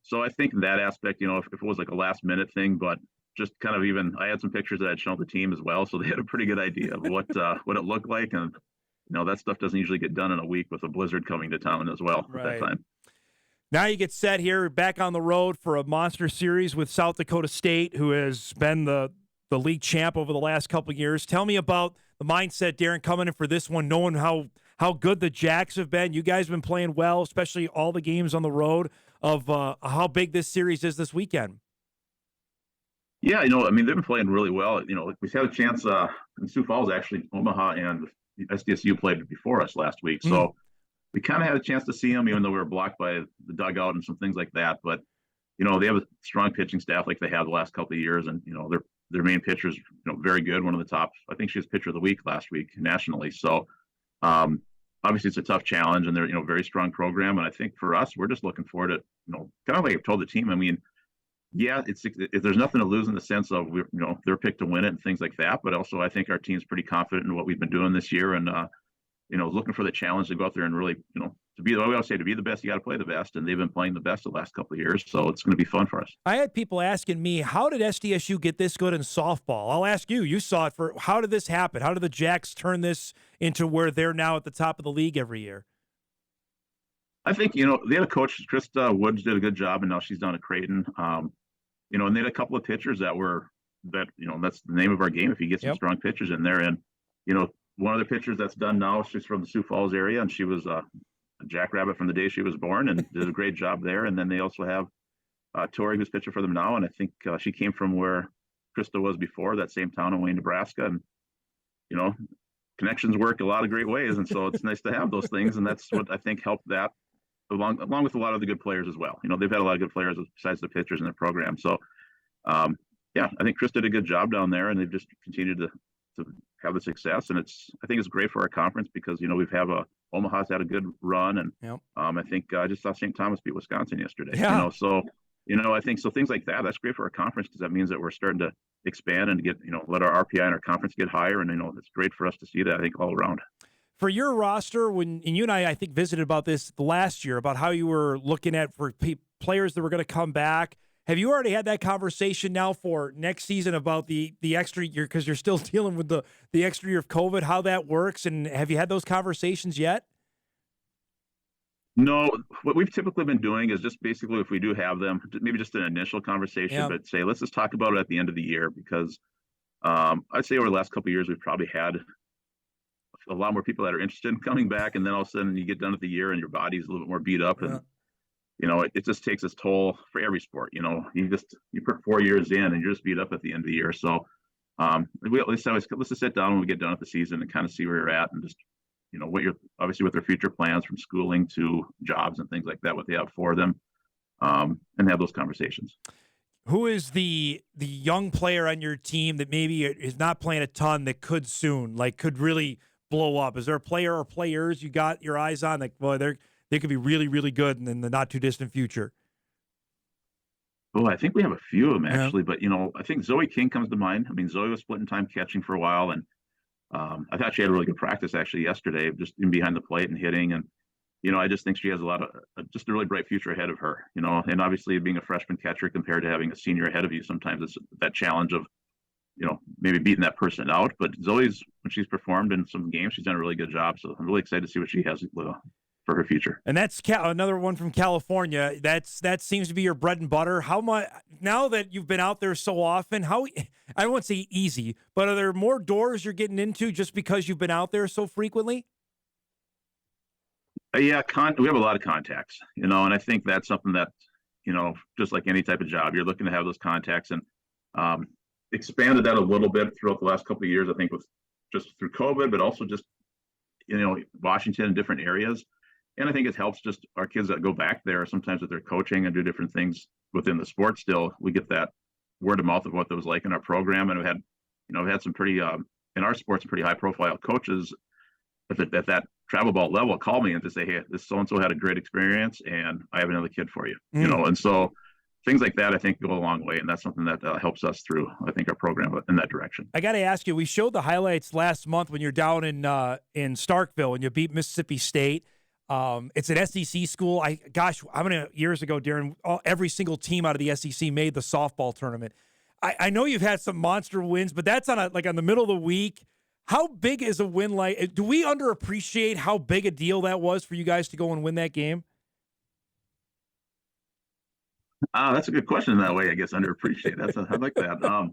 So I think that aspect, if it was like a last minute thing, but just kind of I had some pictures that I'd shown the team as well, so they had a pretty good idea of what it looked like, and that stuff doesn't usually get done in a week with a blizzard coming to town as well at that time. Now you get set here back on the road for a monster series with South Dakota State, who has been the league champ over the last couple of years. Tell me about the mindset, Darren, coming in for this one, knowing how good the Jacks have been. You guys have been playing well, especially all the games on the road, of how big this series is this weekend. Yeah, they've been playing really well. We had a chance in Sioux Falls, actually. Omaha and SDSU played before us last week. So we kind of had a chance to see them, even though we were blocked by the dugout and some things like that. But, they have a strong pitching staff like they have the last couple of years. And, their main pitcher is, very good. One of the top, I think she was pitcher of the week last week nationally. So obviously it's a tough challenge, and they're, very strong program. And I think for us, we're just looking forward to, kind of like I've told the team, yeah, there's nothing to lose in the sense of, they're picked to win it and things like that. But also I think our team's pretty confident in what we've been doing this year, and, looking for the challenge to go out there and really, to be the best, you got to play the best. And they've been playing the best the last couple of years. So it's going to be fun for us. I had people asking me, how did SDSU get this good in softball? I'll ask you, you saw it how did this happen? How did the Jacks turn this into where they're now at the top of the league every year? I think, they had a coach, Krista Woods did a good job, and now she's down at Creighton. And they had a couple of pitchers that's the name of our game if you get some strong pitchers in there. And, one of the pitchers that's done now, she's from the Sioux Falls area, and she was a Jackrabbit from the day she was born and did a great job there. And then they also have Tori, who's pitching for them now. And I think she came from where Krista was before, that same town in Wayne, Nebraska. And, connections work a lot of great ways. And so it's nice to have those things. And that's what I think helped that, along with a lot of the good players as well. They've had a lot of good players besides the pitchers in their program. So, I think Chris did a good job down there, and they've just continued to have the success. And I think it's great for our conference because, Omaha's had a good run. And I think I just saw St. Thomas beat Wisconsin yesterday. Yeah. I think so things like that's great for our conference because that means that we're starting to expand and get, let our RPI and our conference get higher. And, it's great for us to see that, I think, all around. For your roster, and you and I think, visited about this last year, about how you were looking at for players that were going to come back. Have you already had that conversation now for next season about the extra year, because you're still dealing with the extra year of COVID, how that works? And have you had those conversations yet? No, what we've typically been doing is just basically if we do have them, maybe just an initial conversation, Yeah. but say let's just talk about it at the end of the year because I'd say over the last couple of years we've probably had a lot more people that are interested in coming back, and then all of a sudden you get done with the year and your body's a little bit more beat up, and it just takes its toll for every sport. You put 4 years in and you're just beat up at the end of the year. So let's just sit down when we get done with the season and kind of see where you're at and just what their future plans from schooling to jobs and things like that, what they have for them, and have those conversations. Who is the young player on your team that maybe is not playing a ton that could soon, like could really blow up? Is there a player or players you got your eyes on that, boy, they could be really, really good in the not too distant future? Oh, I think we have a few of them actually, but I think Zoe King comes to mind. I mean, Zoe was splitting time catching for a while, and I thought she had a really good practice actually yesterday, just in behind the plate and hitting. And, I just think she has just a really bright future ahead of her, and obviously being a freshman catcher compared to having a senior ahead of you, sometimes it's that challenge of, maybe beating that person out. But Zoe's, when she's performed in some games, she's done a really good job. So I'm really excited to see what she has for her future. And that's another one from California. That seems to be your bread and butter. How much, now that you've been out there so often, I won't say easy, but are there more doors you're getting into just because you've been out there so frequently? Yeah, we have a lot of contacts, and I think that's something that, just like any type of job, you're looking to have those contacts, and expanded that a little bit throughout the last couple of years, I think, with just through COVID, but also just, Washington and different areas. And I think it helps just our kids that go back there sometimes with their coaching and do different things within the sport. Still, we get that word of mouth of what that was like in our program. And we've had some pretty, in our sports, pretty high profile coaches at that travel ball level call me and to say, hey, this so-and-so had a great experience and I have another kid for you, and so things like that, I think, go a long way. And that's something that helps us through, I think, our program in that direction. I got to ask you, we showed the highlights last month when you're down in Starkville and you beat Mississippi State. It's an SEC school. How many years ago, Darren, every single team out of the SEC made the softball tournament. I know you've had some monster wins, but that's on the middle of the week. How big is a win like? Do we underappreciate how big a deal that was for you guys to go and win that game? That's a good question in that way, I guess. Underappreciate. I like that.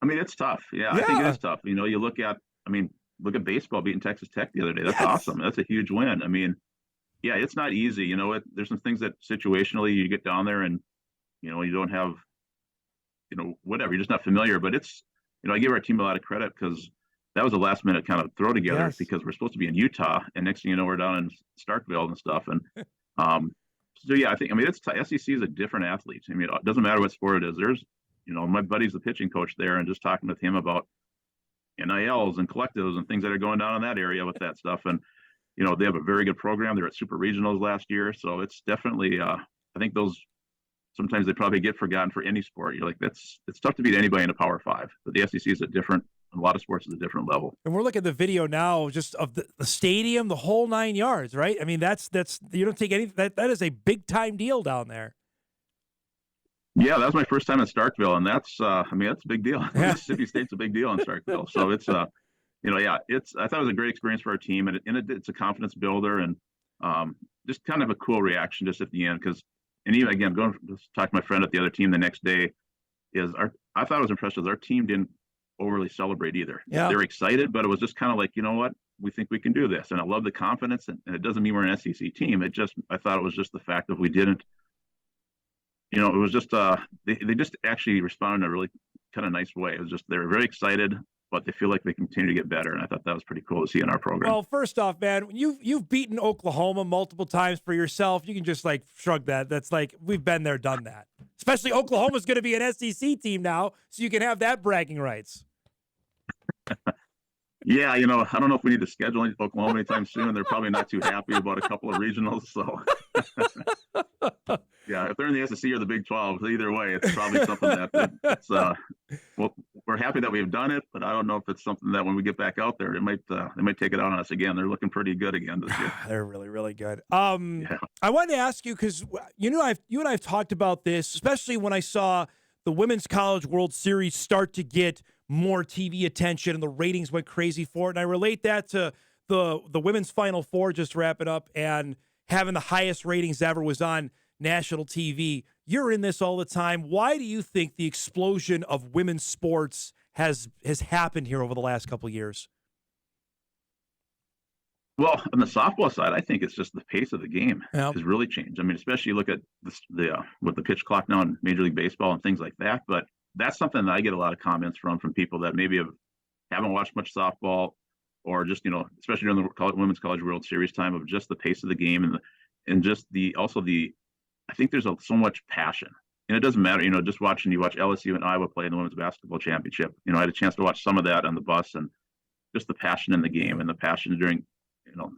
I mean, it's tough. Yeah, I think it is tough. You look at baseball beating Texas Tech the other day. That's awesome. That's a huge win. I mean, yeah, it's not easy. There's some things that situationally you get down there and, you don't have, whatever, you're just not familiar. But it's, I give our team a lot of credit because that was a last minute kind of throw together because we're supposed to be in Utah. And next thing you know, we're down in Starkville and stuff. And so, yeah, it's SEC is a different athlete. It doesn't matter what sport it is. There's, my buddy's the pitching coach there, and just talking with him about NILs and collectives and things that are going down in that area with that stuff. And, they have a very good program. They're at super regionals last year. So it's definitely, I think those, sometimes they probably get forgotten for any sport. You're like, it's tough to beat anybody in a Power Five, but the SEC is a lot of sports is a different level. And we're looking at the video now just of the stadium, the whole 9 yards, right? I mean, that's you don't take any, that is a big time deal down there. Yeah, that was my first time in Starkville, and that's that's a big deal. Mississippi State's a big deal in Starkville. So it's I thought it was a great experience for our team, and it's a confidence builder, and just kind of a cool reaction just at the end, because, and even again, going to talk to my friend at the other team the next day, I thought it was impressive. Our team didn't overly celebrate either. Yeah. They were excited, but it was just kind of like, you know what, we think we can do this. And I love the confidence, and it doesn't mean we're an SEC team. I thought it was just the fact that we didn't, it was just, they just actually responded in a really kind of nice way. It was just, they were very excited, but they feel like they continue to get better. And I thought that was pretty cool to see in our program. Well, first off, man, you've beaten Oklahoma multiple times for yourself. You can just shrug that. That's we've been there, done that. Especially Oklahoma's going to be an SEC team now, so you can have that bragging rights. Yeah, I don't know if we need to schedule Oklahoma anytime soon. They're probably not too happy about a couple of regionals. So, yeah, if they're in the SEC or the Big 12, either way, it's probably something that's well, we're happy that we've done it, but I don't know if it's something that when we get back out there, they might take it out on us again. They're looking pretty good again this year. They're really, really good. I wanted to ask you, because you and I have talked about this, especially when I saw the Women's College World Series start to get more TV attention and the ratings went crazy for it. And I relate that to the Women's Final Four just wrapping up. And having the highest ratings ever, was on national TV. You're in this all the time. Why do you think the explosion of women's sports has happened here over the last couple of years? Well, on the softball side, I think it's just the pace of the game has really changed. I mean, especially you look at with the pitch clock now in Major League Baseball and things like that. But that's something that I get a lot of comments from people that maybe haven't watched much softball, or just, especially during the Women's College World Series time, of just the pace of the game and just I think there's so much passion. And it doesn't matter, just you watch LSU and Iowa play in the women's basketball championship. I had a chance to watch some of that on the bus, and just the passion in the game and the passion during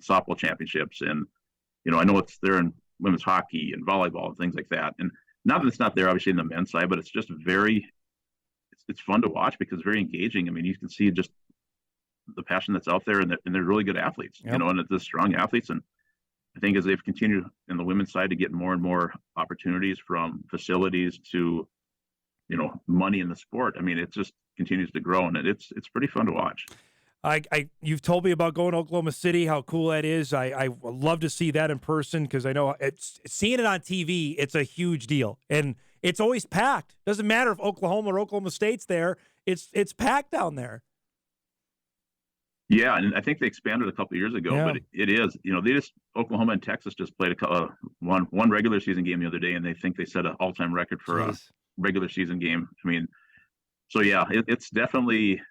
softball championships. And I know it's there in women's hockey and volleyball and things like that, and not that it's not there obviously in the men's side, but it's just it's fun to watch because it's very engaging. I mean, you can see just the passion that's out there, and they're really good athletes. Yep. And it's strong athletes. And I think as they've continued in the women's side to get more and more opportunities, from facilities to money in the sport, I mean, it just continues to grow, and it's pretty fun to watch. You've told me about going to Oklahoma City, how cool that is. I love to see that in person, because I know seeing it on TV, it's a huge deal, and it's always packed. Doesn't matter if Oklahoma or Oklahoma State's there; it's packed down there. Yeah, and I think they expanded a couple of years ago, but it is. Oklahoma and Texas just played one regular season game the other day, and they set an all-time record for a regular season game. I mean, so yeah, it's definitely.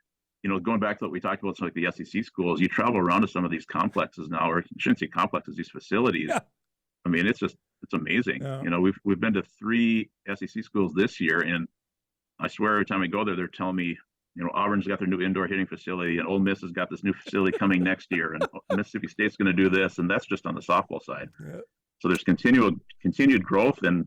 Going back to what we talked about, so like the SEC schools, you travel around to some of these complexes now, or you shouldn't say complexes, these facilities. Yeah. I mean, it's amazing. Yeah. We've been to 3 SEC schools this year, and I swear every time we go there, they're telling me, Auburn's got their new indoor hitting facility, and Ole Miss has got this new facility coming next year, and Mississippi State's going to do this, and that's just on the softball side. Yeah. So there's continued growth, and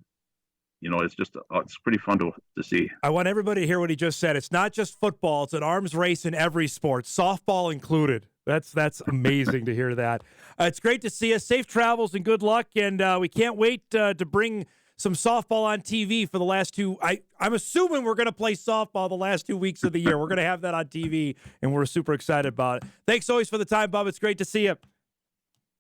it's pretty fun to see. I want everybody to hear what he just said. It's not just football; it's an arms race in every sport, softball included. That's amazing to hear that. It's great to see us. Safe travels and good luck, and we can't wait to bring some softball on TV for the last 2. I'm assuming we're going to play softball the last 2 weeks of the year. We're going to have that on TV, and we're super excited about it. Thanks always for the time, Bob. It's great to see you.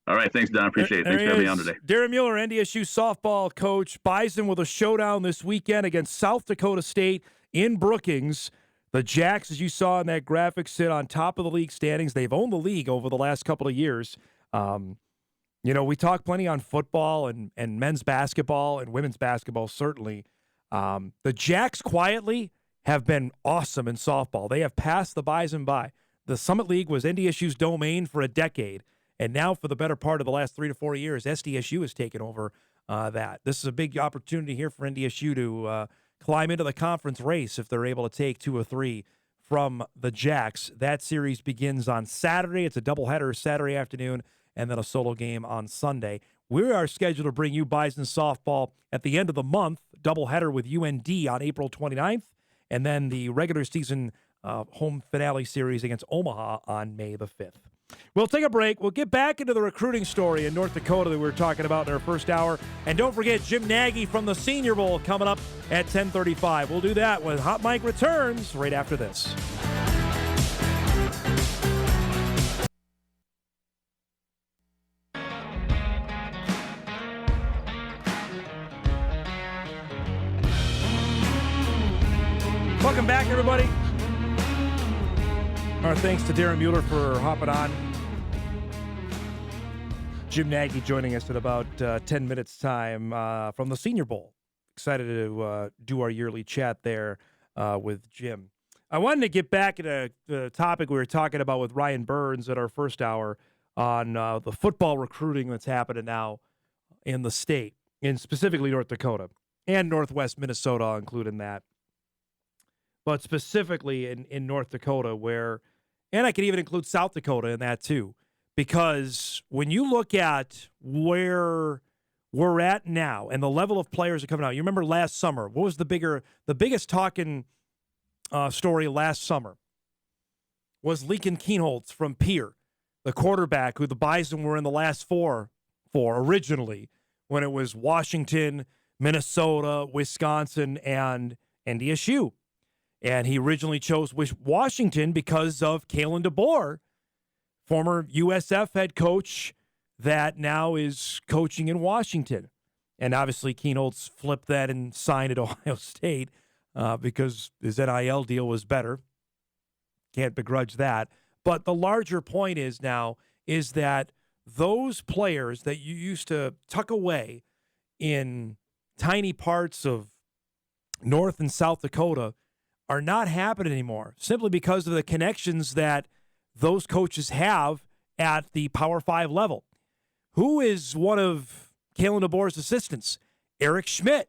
All right, thanks, Don. Appreciate it. Thanks for having me on today. Darren Mueller, NDSU softball coach. Bison with a showdown this weekend against South Dakota State in Brookings. The Jacks, as you saw in that graphic, sit on top of the league standings. They've owned the league over the last couple of years. We talk plenty on football and men's basketball and women's basketball, certainly. The Jacks quietly have been awesome in softball. They have passed the Bison by. The Summit League was NDSU's domain for a decade. And now, for the better part of the last 3 to 4 years, SDSU has taken over that. This is a big opportunity here for NDSU to climb into the conference race if they're able to take 2 or 3 from the Jacks. That series begins on Saturday. It's a doubleheader Saturday afternoon, and then a solo game on Sunday. We are scheduled to bring you Bison softball at the end of the month, doubleheader with UND on April 29th, and then the regular season home finale series against Omaha on May the 5th. We'll take a break. We'll get back into the recruiting story in North Dakota that we were talking about in our first hour. And don't forget Jim Nagy from the Senior Bowl coming up at 10:35. We'll do that when Hot Mike returns right after this. Welcome back, everybody. Our thanks to Darren Mueller for hopping on. Jim Nagy joining us in about 10 minutes' time from the Senior Bowl. Excited to do our yearly chat there with Jim. I wanted to get back to the topic we were talking about with Ryan Burns at our first hour on the football recruiting that's happening now in the state, in specifically North Dakota and Northwest Minnesota, including that. But specifically in North Dakota and I could even include South Dakota in that too, because when you look at where we're at now and the level of players that are coming out, you remember last summer, what was the biggest talking story last summer was Lincoln Kienholz from Pierre, the quarterback who the Bison were in the last 4 for originally, when it was Washington, Minnesota, Wisconsin, and NDSU. And he originally chose Washington because of Kalen DeBoer, former USF head coach that now is coaching in Washington. And obviously, Keenholz flipped that and signed at Ohio State because his NIL deal was better. Can't begrudge that. But the larger point is that those players that you used to tuck away in tiny parts of North and South Dakota are not happening anymore, simply because of the connections that those coaches have at the Power 5 level. Who is one of Kalen DeBoer's assistants? Eric Schmidt,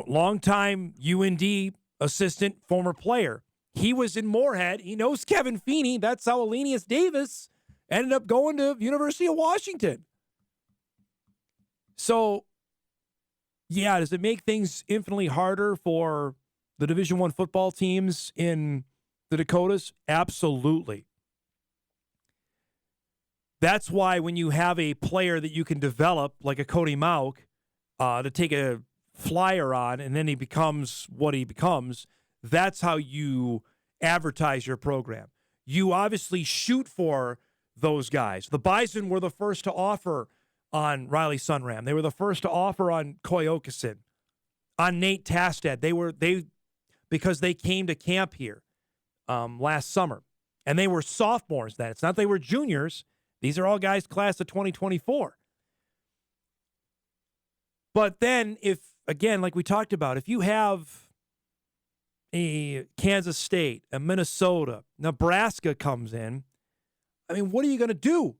longtime UND assistant, former player. He was in Moorhead. He knows Kevin Feeney. That's how Alenius Davis ended up going to University of Washington. So, yeah, does it make things infinitely harder for the Division I football teams in the Dakotas? Absolutely. That's why when you have a player that you can develop, like a Cody Mauk, to take a flyer on, and then he becomes what he becomes, that's how you advertise your program. You obviously shoot for those guys. The Bison were the first to offer on Riley Sunram. They were the first to offer on Coy Okeson, on Nate Tastad. Because they came to camp here last summer, and they were sophomores then. It's not they were juniors. These are all guys class of 2024. But then if, again, like we talked about, if you have a Kansas State, a Minnesota, Nebraska comes in, I mean, what are you going to do?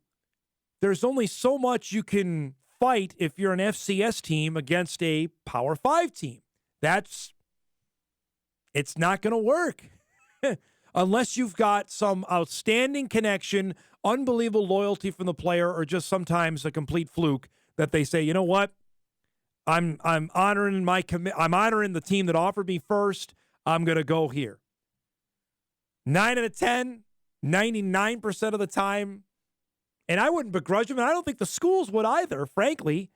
There's only so much you can fight if you're an FCS team against a Power 5 team. It's not going to work unless you've got some outstanding connection, unbelievable loyalty from the player, or just sometimes a complete fluke that they say, you know what, I'm honoring I'm honoring the team that offered me first. I'm going to go here. 9 out of 10, 99% of the time, and I wouldn't begrudge them, and I don't think the schools would either, frankly,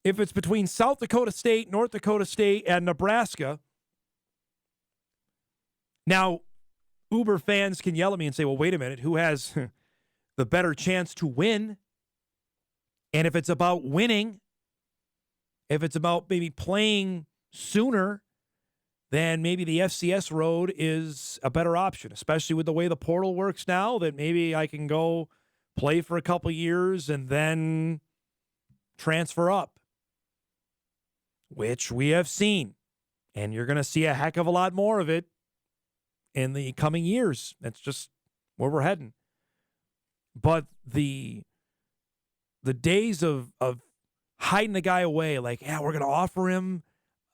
if it's between South Dakota State, North Dakota State, and Nebraska. Now, Uber fans can yell at me and say, well, wait a minute, who has the better chance to win? And if it's about winning, if it's about maybe playing sooner, then maybe the FCS road is a better option, especially with the way the portal works now, that maybe I can go play for a couple years and then transfer up, which we have seen. And you're going to see a heck of a lot more of it in the coming years. That's just where we're heading. But the days of hiding the guy away, like, yeah, we're going to offer him,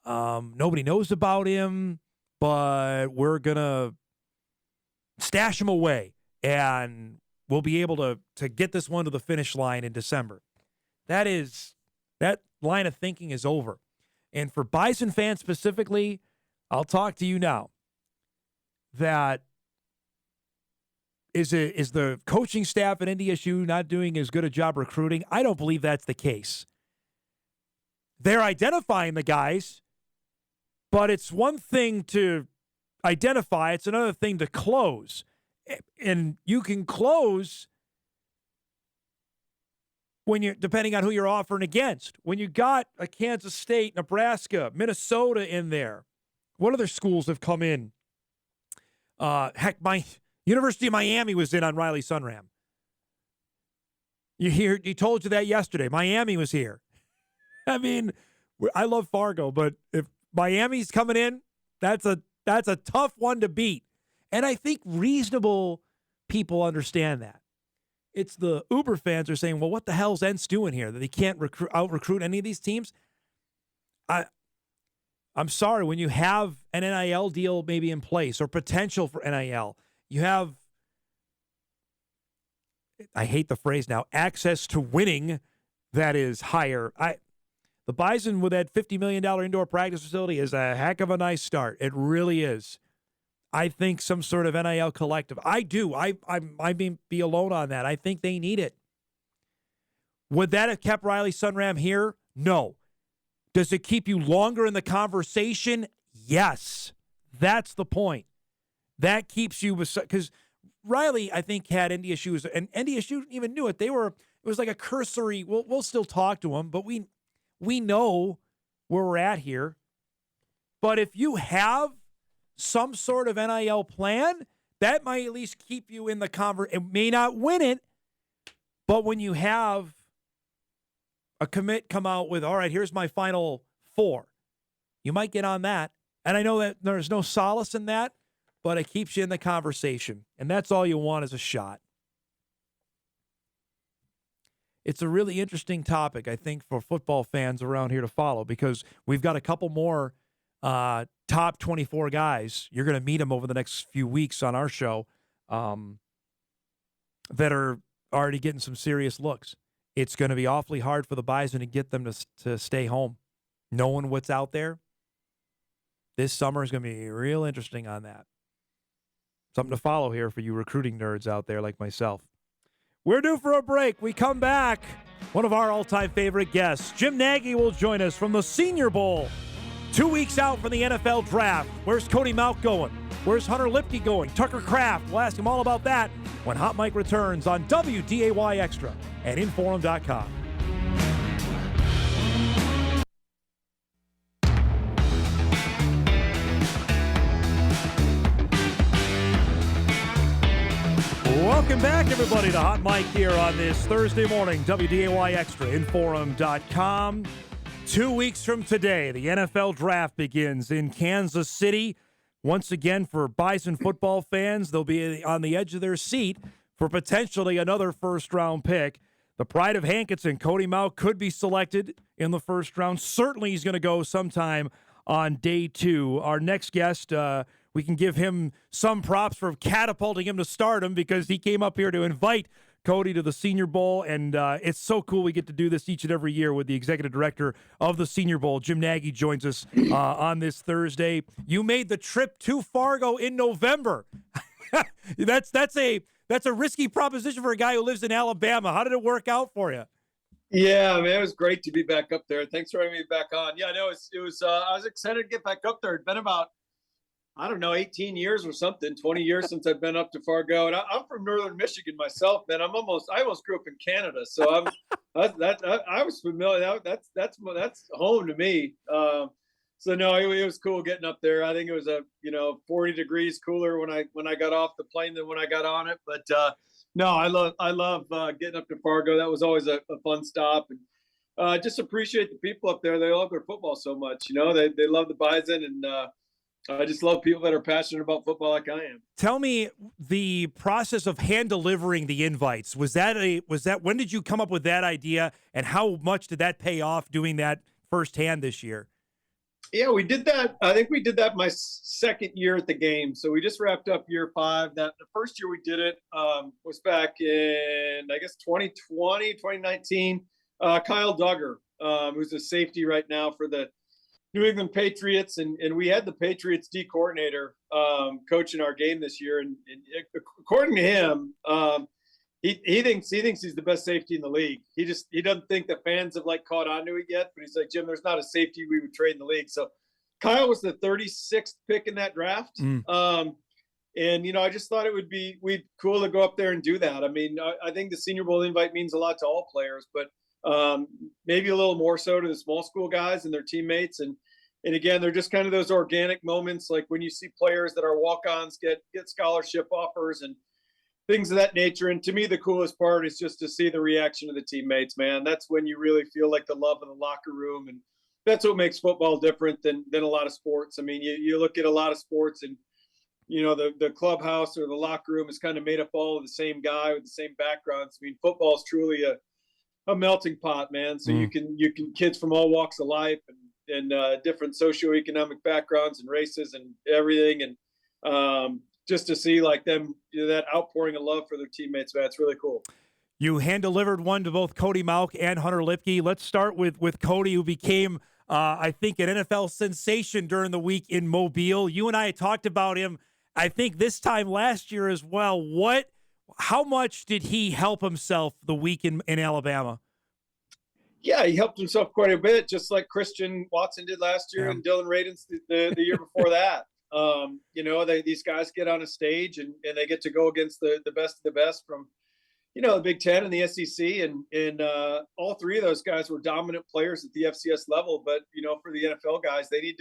nobody knows about him, but we're going to stash him away, and we'll be able to get this one to the finish line in December. That line of thinking is over. And for Bison fans specifically, I'll talk to you now. That is the coaching staff at NDSU not doing as good a job recruiting? I don't believe that's the case. They're identifying the guys, but it's one thing to identify, it's another thing to close. And you can close when you're, depending on who you're offering against. When you got a Kansas State, Nebraska, Minnesota in there, what other schools have come in? Heck, my University of Miami was in on Riley Sunram. He told you that yesterday. Miami was here. I mean, I love Fargo, but if Miami's coming in, that's a tough one to beat. And I think reasonable people understand that. It's the Uber fans are saying, well, what the hell's Entz doing here? That he can't out-recruit any of these teams? I'm sorry, when you have an NIL deal maybe in place or potential for NIL, you have, I hate the phrase now, access to winning that is higher. The Bison with that $50 million indoor practice facility is a heck of a nice start. It really is. I think some sort of NIL collective. I do. I might be alone on that. I think they need it. Would that have kept Riley Sunram here? No. Does it keep you longer in the conversation? Yes. That's the point. That keeps you, because Riley, I think, had NDSU, and NDSU even knew it. It was like a cursory. We'll still talk to him, but we know where we're at here. But if you have some sort of NIL plan, that might at least keep you in the conversation. It may not win it, but when you have a commit come out with, all right, here's my final 4, you might get on that. And I know that there's no solace in that, but it keeps you in the conversation. And that's all you want is a shot. It's a really interesting topic, I think, for football fans around here to follow, because we've got a couple more top 24 guys. You're going to meet them over the next few weeks on our show that are already getting some serious looks. It's going to be awfully hard for the Bison to get them to stay home. Knowing what's out there, this summer is going to be real interesting on that. Something to follow here for you recruiting nerds out there like myself. We're due for a break. We come back. One of our all-time favorite guests, Jim Nagy, will join us from the Senior Bowl. 2 weeks out from the NFL Draft. Where's Cody Mauch going? Where's Hunter Lipke going? Tucker Kraft. We'll ask him all about that when Hot Mike returns on WDAY Extra and Inforum.com. Welcome back, everybody, to Hot Mike here on this Thursday morning, WDAY Extra, Inforum.com. 2 weeks from today, the NFL Draft begins in Kansas City. Once again, for Bison football fans, they'll be on the edge of their seat for potentially another first-round pick. The pride of Hankinson, Cody Mauch, could be selected in the first round. Certainly he's going to go sometime on day 2. Our next guest, we can give him some props for catapulting him to stardom, because he came up here to invite Cody to the Senior Bowl, and it's so cool we get to do this each and every year with the executive director of the Senior Bowl. Jim Nagy joins us on this Thursday. You made the trip to Fargo in November. That's a risky proposition for a guy who lives in Alabama. How did it work out for you? Yeah, man, it was great to be back up there. Thanks for having me back on. Yeah, no, it was. I was excited to get back up there. It'd been about, I don't know, 18 years or something, 20 years since I've been up to Fargo. And I'm from Northern Michigan myself, man. I almost grew up in Canada. So I was familiar. That's home to me. So no, it was cool getting up there. I think it was 40 degrees cooler when I got off the plane than when I got on it. But no, I love getting up to Fargo. That was always a fun stop. And just appreciate the people up there. They love their football so much. They love the Bison, and I just love people that are passionate about football like I am. Tell me the process of hand delivering the invites. Was that when did you come up with that idea, and how much did that pay off doing that firsthand this year? Yeah, we did that. I think we did that my second year at the game. So we just wrapped up year 5. The first year we did it was back in, I guess, 2020, 2019. Kyle Duggar, who's a safety right now for the New England Patriots, and we had the Patriots D coordinator coaching our game this year, and according to him, he thinks he's the best safety in the league. He doesn't think the fans have caught on to it yet, but he's like, Jim, there's not a safety we would trade in the league. So Kyle was the 36th pick in that draft, and I just thought it would be cool to go up there and do that. I mean, I think the Senior Bowl invite means a lot to all players, but maybe a little more so to the small school guys and their teammates. And again, they're just kind of those organic moments, like when you see players that are walk-ons get scholarship offers and things of that nature. And to me, the coolest part is just to see the reaction of the teammates, man. That's when you really feel like the love of the locker room. And that's what makes football different than a lot of sports. I mean, you look at a lot of sports and, the clubhouse or the locker room is kind of made up all of the same guy with the same backgrounds. I mean, football is truly a melting pot, man. So you can kids from all walks of life and different socioeconomic backgrounds and races and everything. And just to see them, that outpouring of love for their teammates, man, it's really cool. You hand-delivered one to both Cody Mauch and Hunter Lipke. Let's start with Cody, who became, I think, an NFL sensation during the week in Mobile. You and I had talked about him, I think, this time last year as well. How much did he help himself the week in Alabama? Yeah, he helped himself quite a bit, just like Christian Watson did last year and Dylan Radins the year before that. These guys get on a stage and they get to go against the best of the best from, the Big Ten and the SEC, and all three of those guys were dominant players at the FCS level. But for the NFL guys, they need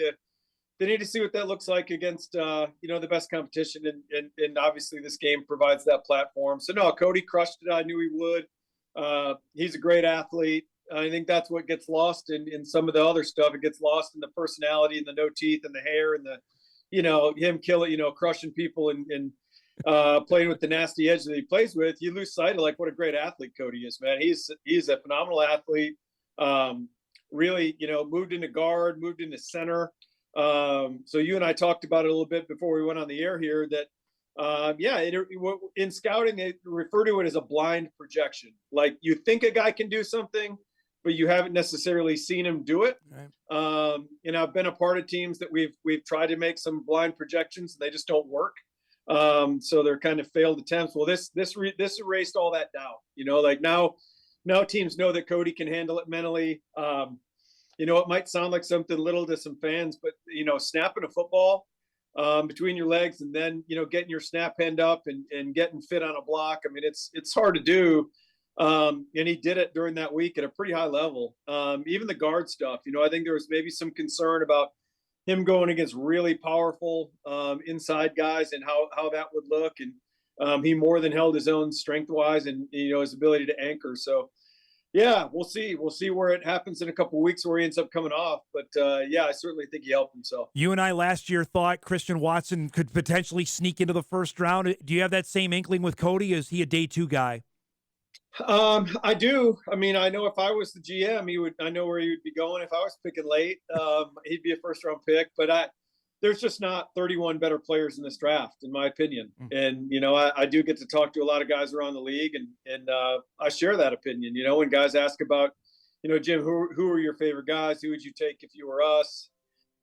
to see what that looks like against the best competition, and obviously this game provides that platform. So no, Cody crushed it. I knew he would. He's a great athlete. I think that's what gets lost in some of the other stuff. It gets lost in the personality and the no teeth and the hair and the him killing, crushing people and playing with the nasty edge that he plays with. You lose sight of what a great athlete Cody is, man. He's a phenomenal athlete. Really, moved into guard, moved into center. So you and I talked about it a little bit before we went on the air here that, in scouting, they refer to it as a blind projection. Like you think a guy can do something, but you haven't necessarily seen him do it. Right. I've been a part of teams that we've tried to make some blind projections and they just don't work. So they're kind of failed attempts. Well, this erased all that doubt. Now teams know that Cody can handle it mentally. It might sound like something little to some fans, but snapping a football between your legs and then getting your snap hand up and getting fit on a block. I mean, it's hard to do. And he did it during that week at a pretty high level. Even the guard stuff, I think there was maybe some concern about him going against really powerful inside guys and how that would look. And he more than held his own strength wise and, his ability to anchor. So yeah, we'll see. We'll see where it happens in a couple of weeks where he ends up coming off. But I certainly think he helped himself. You and I last year thought Christian Watson could potentially sneak into the first round. Do you have that same inkling with Cody? Is he a day 2 guy? I do. I mean, I know if I was the GM, I know where he would be going. If I was picking late, he'd be a first round pick, but there's just not 31 better players in this draft, in my opinion. And, I do get to talk to a lot of guys around the league and I share that opinion, when guys ask about, Jim, who are your favorite guys? Who would you take if you were us?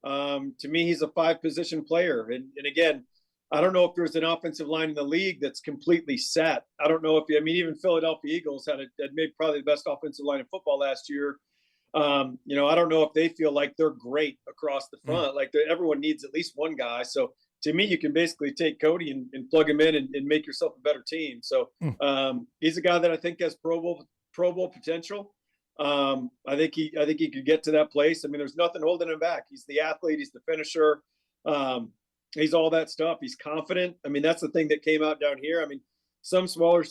To me, he's a 5-position player. And again, I don't know if there's an offensive line in the league that's completely set. I don't know even Philadelphia Eagles had made probably the best offensive line in football last year. I don't know if they feel like they're great across the front. Like everyone needs at least one guy. So to me, you can basically take Cody and plug him in and make yourself a better team. So he's a guy that I think has Pro Bowl potential. I think he could get to that place. I mean, there's nothing holding him back. He's the athlete. He's the finisher. He's all that stuff. He's confident. I mean, that's the thing that came out down here. I mean, some smaller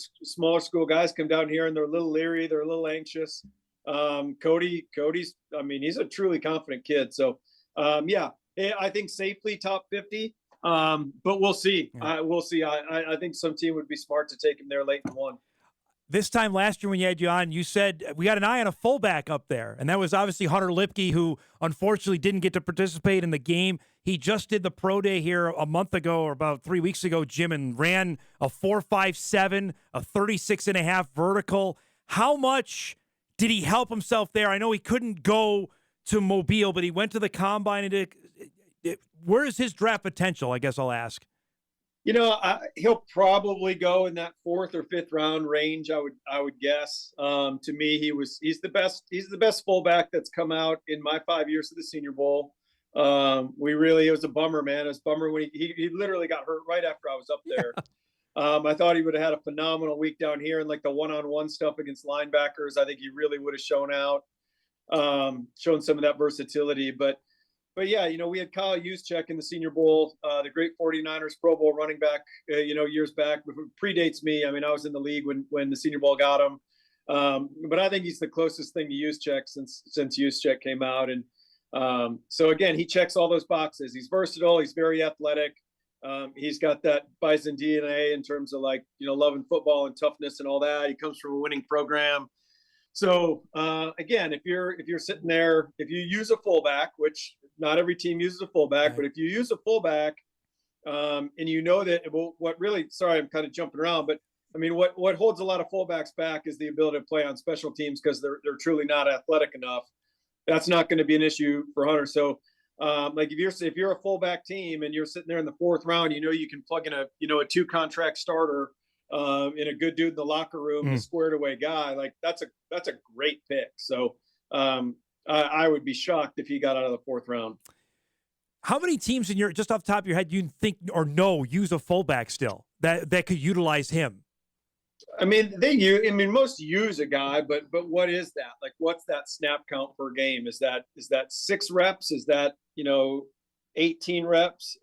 school guys come down here and they're a little leery. They're a little anxious. Cody's, I mean, he's a truly confident kid. So, I think safely top 50. But we'll see. We'll see. I think some team would be smart to take him there late in 1. This time last year when you had you on, you said we got an eye on a fullback up there, and that was obviously Hunter Lipke, who unfortunately didn't get to participate in the game. He just did the pro day here a month ago or about 3 weeks ago, Jim, and ran a 4.57, a 36.5 vertical. How much did he help himself there? I know he couldn't go to Mobile, but he went to the combine. And where is his draft potential? I guess I'll ask. He'll probably go in that 4th or 5th round range. I would guess. To me, he's the best. He's the best fullback that's come out in my 5 years of the Senior Bowl. It was a bummer, man. It was a bummer when he literally got hurt right after I was up there. I thought he would have had a phenomenal week down here and like the one-on-one stuff against linebackers. I think he really would have shown out, shown some of that versatility. But yeah, we had Kyle Juszczyk in the Senior Bowl, the great 49ers Pro Bowl running back, years back. Predates me. I mean, I was in the league when the Senior Bowl got him. But I think he's the closest thing to Juszczyk since Juszczyk came out. And so again, he checks all those boxes. He's versatile. He's very athletic. He's got that Bison DNA in terms of loving football and toughness and all that. He comes from a winning program. So again, if you're sitting there, if you use a fullback, which not every team uses a fullback, but if you use a fullback, and sorry, I'm kind of jumping around, but I mean, what holds a lot of fullbacks back is the ability to play on special teams because they're truly not athletic enough. That's not going to be an issue for Hunter. So if you're a fullback team and you're sitting there in the 4th round, you can plug in a 2-contract starter. In a good dude in the locker room, a squared away guy, that's a great pick. So I would be shocked if he got out of the 4th round. How many teams just off the top of your head, you think or know use a fullback still that could utilize him? I mean, most use a guy, but what is that? Like, what's that snap count per game? Is that 6 reps? Is that 18 reps?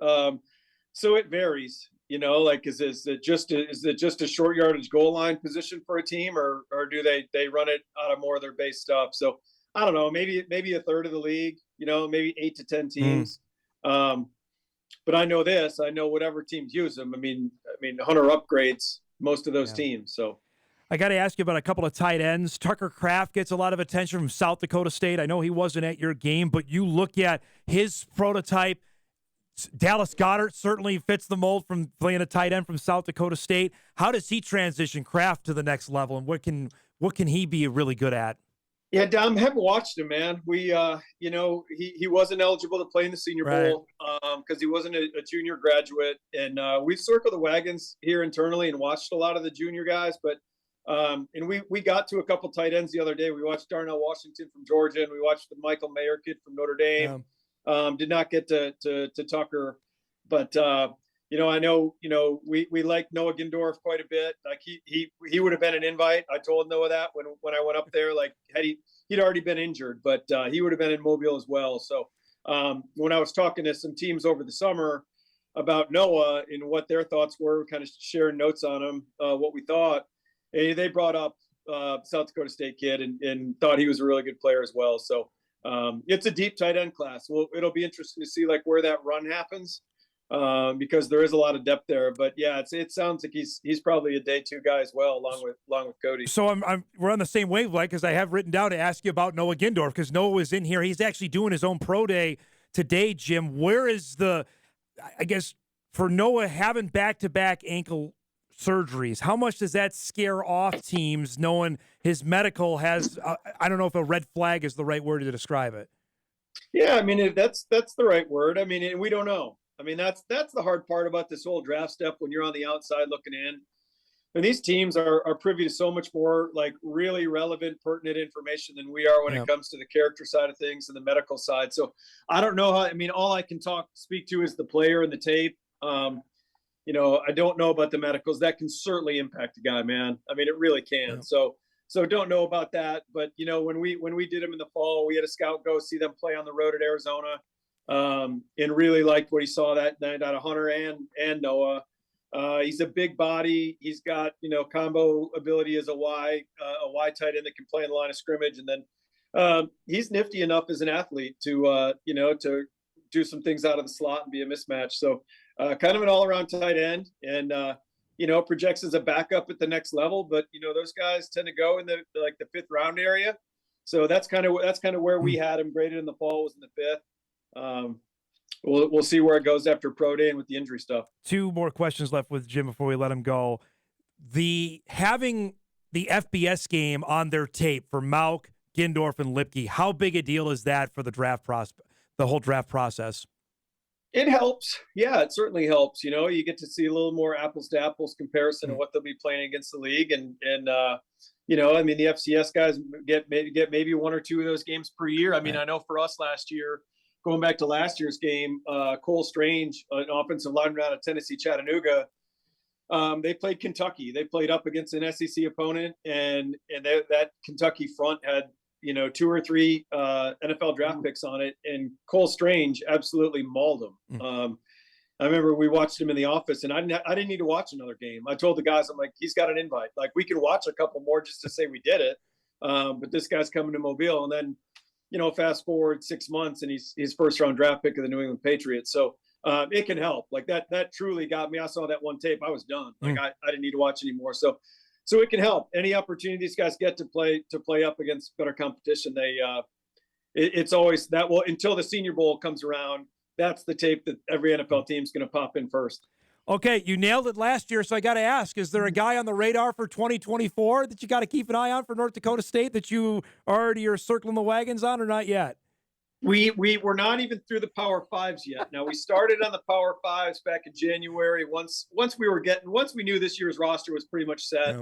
So it varies. Like is it just a short yardage goal line position for a team, or do they run it out of more of their base stuff? So I don't know. Maybe a third of the league. Maybe 8 to 10 teams. But I know this. I know whatever teams use them. I mean, Hunter upgrades most of those teams. So I got to ask you about a couple of tight ends. Tucker Kraft gets a lot of attention from South Dakota State. I know he wasn't at your game, but you look at his prototype. Dallas Goedert certainly fits the mold from playing a tight end from South Dakota State. How does he transition Kraft to the next level, and what can he be really good at? Yeah, Dom, haven't watched him, man. We, he wasn't eligible to play in the Senior Bowl because he wasn't a junior graduate, and we've circled the wagons here internally and watched a lot of the junior guys. But and we got to a couple tight ends the other day. We watched Darnell Washington from Georgia, and we watched the Michael Mayer kid from Notre Dame. Did not get to Tucker, but I know we like Noah Gindorf quite a bit. Like he would have been an invite. I told Noah that when I went up there. Like he'd already been injured, but he would have been in Mobile as well. So when I was talking to some teams over the summer about Noah and what their thoughts were, kind of sharing notes on him, what we thought, they brought up South Dakota State kid and thought he was a really good player as well. So. It's a deep tight end class. Well, it'll be interesting to see like where that run happens because there is a lot of depth there. But yeah, it sounds like he's probably a day 2 guy as well, along with Cody. So we're on the same wavelength because I have written down to ask you about Noah Gindorf because Noah was in here. He's actually doing his own pro day today, Jim. Where is I guess for Noah having back-to-back ankle surgeries, how much does that scare off teams knowing his medical has I don't know if a red flag is the right word to describe it? Yeah, I mean that's the right word. I mean, we don't know. I mean, that's the hard part about this whole draft step when you're on the outside looking in. And these teams are privy to so much more like really relevant, pertinent information than we are when it comes to the character side of things and the medical side. So I don't know how. I mean, all I can speak to is the player and the tape. I don't know about the medicals. That can certainly impact a guy, man. I mean, it really can. Yeah. So don't know about that. But when we did him in the fall, we had a scout go see them play on the road at Arizona, and really liked what he saw that night out of Hunter and Noah. He's a big body. He's got combo ability as a Y tight end that can play in the line of scrimmage, and then he's nifty enough as an athlete to to do some things out of the slot and be a mismatch. So. Kind of an all-around tight end, and projects as a backup at the next level. But those guys tend to go in the 5th round area, so that's kind of where we had him graded in the fall, was in the 5th. We'll see where it goes after pro day and with the injury stuff. 2 more questions left with Jim before we let him go. Having the FBS game on their tape for Mauk, Gindorf, and Lipke, how big a deal is that for the whole draft process? It helps. Yeah, it certainly helps. You get to see a little more apples to apples comparison of what they'll be playing against the league. And I mean, the FCS guys get maybe 1 or 2 of those games per year. I mean, I know for us last year, going back to last year's game, Cole Strange, an offensive lineman out of Tennessee, Chattanooga, they played Kentucky. They played up against an SEC opponent, and that Kentucky front had 2 or 3 NFL draft picks on it, and Cole Strange absolutely mauled him. I remember we watched him in the office, and I didn't need to watch another game. I told the guys, I'm like, he's got an invite. Like, we can watch a couple more just to say we did it, but this guy's coming to Mobile. And then, fast forward 6 months, and he's 1st round draft pick of the New England Patriots. So it can help. Like that truly got me. I saw that one tape, I was done. Like I didn't need to watch anymore. So it can help. Any opportunity these guys get to play up against better competition, it's always that. Well, until the Senior Bowl comes around, that's the tape that every NFL team's going to pop in first. Okay, you nailed it last year, so I got to ask: is there a guy on the radar for 2024 that you got to keep an eye on for North Dakota State that you already are circling the wagons on, or not yet? We were not even through the Power Fives yet. Now, we started on the Power Fives back in January. Once we knew this year's roster was pretty much set.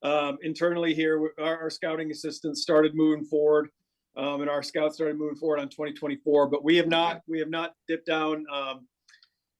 Yeah. Internally here, our scouting assistants started moving forward, and our scouts started moving forward on 2024. But we have not dipped down.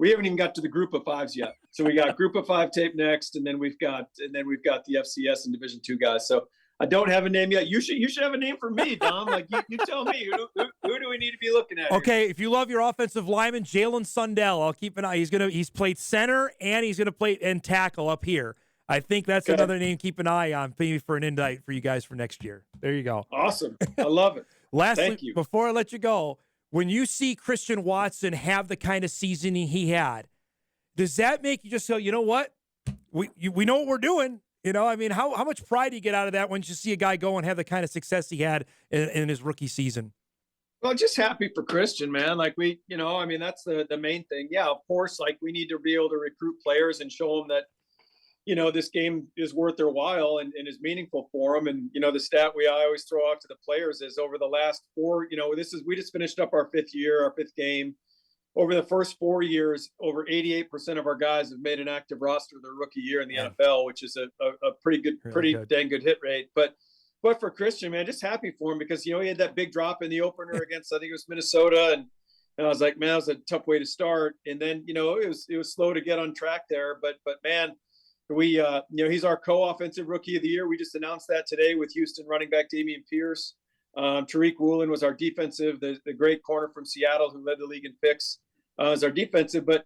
we haven't even got to the group of fives yet. So we got group of five tape next, and then we've got the FCS and Division II guys. So I don't have a name yet. You should have a name for me, Dom. Like you tell me who do we need to be looking at? Okay, here? if you love your offensive lineman, Jalen Sundell, I'll keep an eye. He's played center and he's gonna play and tackle up here. I think that's another name to keep an eye on, maybe for an invite for you guys for next year. There you go. Awesome. I love it. Lastly, Thank you. before I let you go, when you see Christian Watson have the kind of season he had, does that make you just go, you know what? We know what we're doing. You know, I mean, how much pride do you get out of that when you see a guy go and have the kind of success he had in his rookie season? Well, just happy for Christian, man. Like that's the main thing. Yeah, of course, like we need to be able to recruit players and show them that, this game is worth their while and is meaningful for them. And, the stat I always throw out to the players is over the last four, we just finished up our fifth game. Over the first 4 years, over 88% of our guys have made an active roster their rookie year in the NFL, which is a pretty dang good hit rate. But for Christian, man, just happy for him because, he had that big drop in the opener against, I think it was Minnesota. And I was like, man, that was a tough way to start. And then, it was slow to get on track there. But man, we, he's our co-offensive rookie of the year. We just announced that today with Houston running back Dameon Pierce. Tariq Woolen was our defensive, the great corner from Seattle who led the league in picks as our defensive. But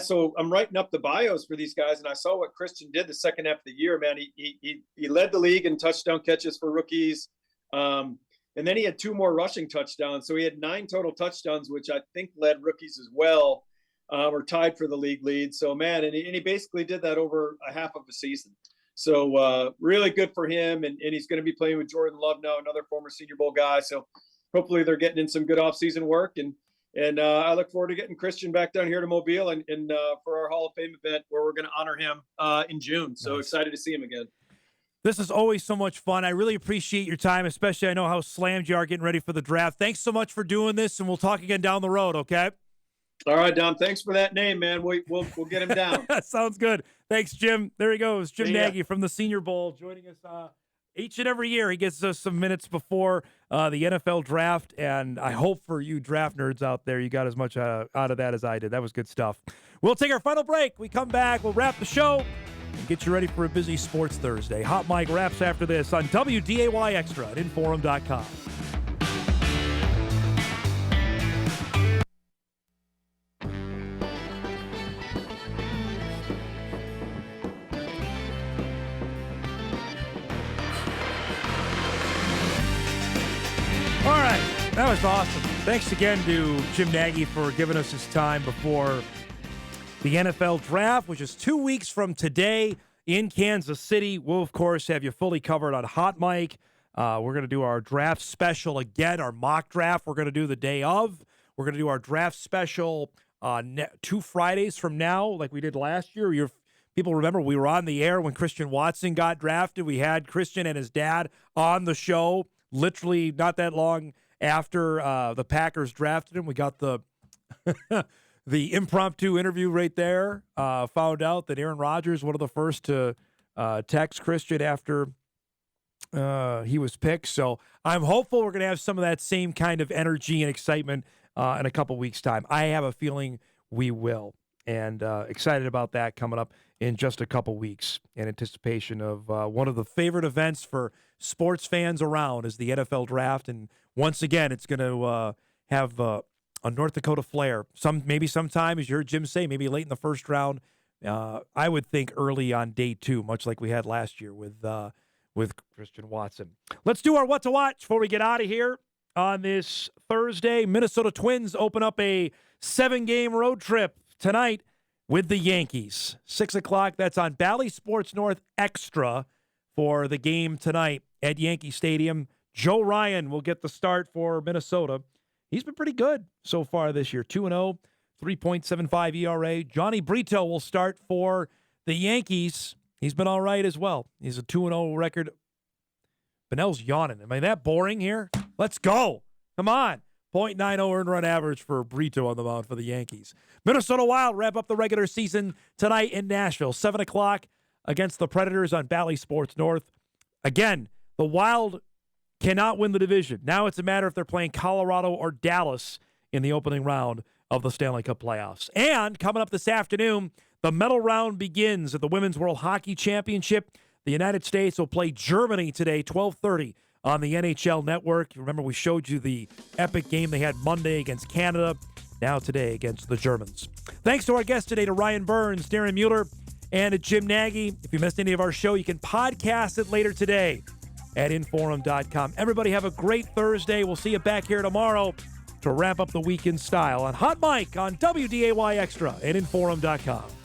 so I'm writing up the bios for these guys, and I saw what Christian did the second half of the year. Man, he led the league in touchdown catches for rookies, and then he had 2 more rushing touchdowns. So he had 9 total touchdowns, which I think led rookies as well, or tied for the league lead. So man, and he basically did that over a half of a season. So really good for him. And he's going to be playing with Jordan Love now, another former Senior Bowl guy. So hopefully they're getting in some good off-season work. And I look forward to getting Christian back down here to Mobile and for our Hall of Fame event where we're going to honor him in June. So excited to see him again. This is always so much fun. I really appreciate your time, especially I know how slammed you are getting ready for the draft. Thanks so much for doing this, and we'll talk again down the road, okay? All right, Dom. Thanks for that name, man. We'll get him down. Sounds good. Thanks, Jim. There he goes. Jim Nagy from the Senior Bowl joining us each and every year. He gets us some minutes before the NFL draft, and I hope for you draft nerds out there, you got as much out of that as I did. That was good stuff. We'll take our final break. We come back. We'll wrap the show and get you ready for a busy Sports Thursday. Hot Mic wraps after this on WDAY Extra at Inforum.com. All right, that was awesome. Thanks again to Jim Nagy for giving us his time before the NFL draft, which is 2 weeks from today in Kansas City. We'll, of course, have you fully covered on Hot Mic. We're going to do our draft special again, our mock draft. We're going to do the day of. We're going to do our draft special 2 Fridays from now, like we did last year. People remember we were on the air when Christian Watson got drafted. We had Christian and his dad on the show literally not that long after the Packers drafted him. We got the the impromptu interview right there. Found out that Aaron Rodgers, one of the first to text Christian after he was picked. So I'm hopeful we're going to have some of that same kind of energy and excitement in a couple weeks' time. I have a feeling we will. And excited about that coming up in just a couple weeks in anticipation of one of the favorite events for sports fans around is the NFL draft. And once again, it's going to have a North Dakota flair. Maybe sometime, as you heard Jim say, maybe late in the first round. I would think early on day 2, much like we had last year with Christian Watson. Let's do our What to Watch before we get out of here on this Thursday. Minnesota Twins open up a 7-game road trip tonight with the Yankees. 6 o'clock, that's on Bally Sports North Extra for the game tonight at Yankee Stadium. Joe Ryan will get the start for Minnesota. He's been pretty good so far this year. 2-0, 3.75 ERA. Johnny Brito will start for the Yankees. He's been all right as well. He's a 2-0 record. Benell's yawning. Am I that boring here? Let's go. Come on. .90 earned run average for Brito on the mound for the Yankees. Minnesota Wild wrap up the regular season tonight in Nashville. 7 o'clock against the Predators on Bally Sports North. Again, the Wild cannot win the division. Now it's a matter if they're playing Colorado or Dallas in the opening round of the Stanley Cup playoffs. And coming up this afternoon, the medal round begins at the Women's World Hockey Championship. The United States will play Germany today, 12:30 on the NHL Network. Remember, we showed you the epic game they had Monday against Canada, now today against the Germans. Thanks to our guests today, to Ryan Burns, Darren Mueller, and to Jim Nagy. If you missed any of our show, you can podcast it later today at Inforum.com. Everybody have a great Thursday. We'll see you back here tomorrow to wrap up the week in style on Hot Mic on WDAY Extra and Inforum.com.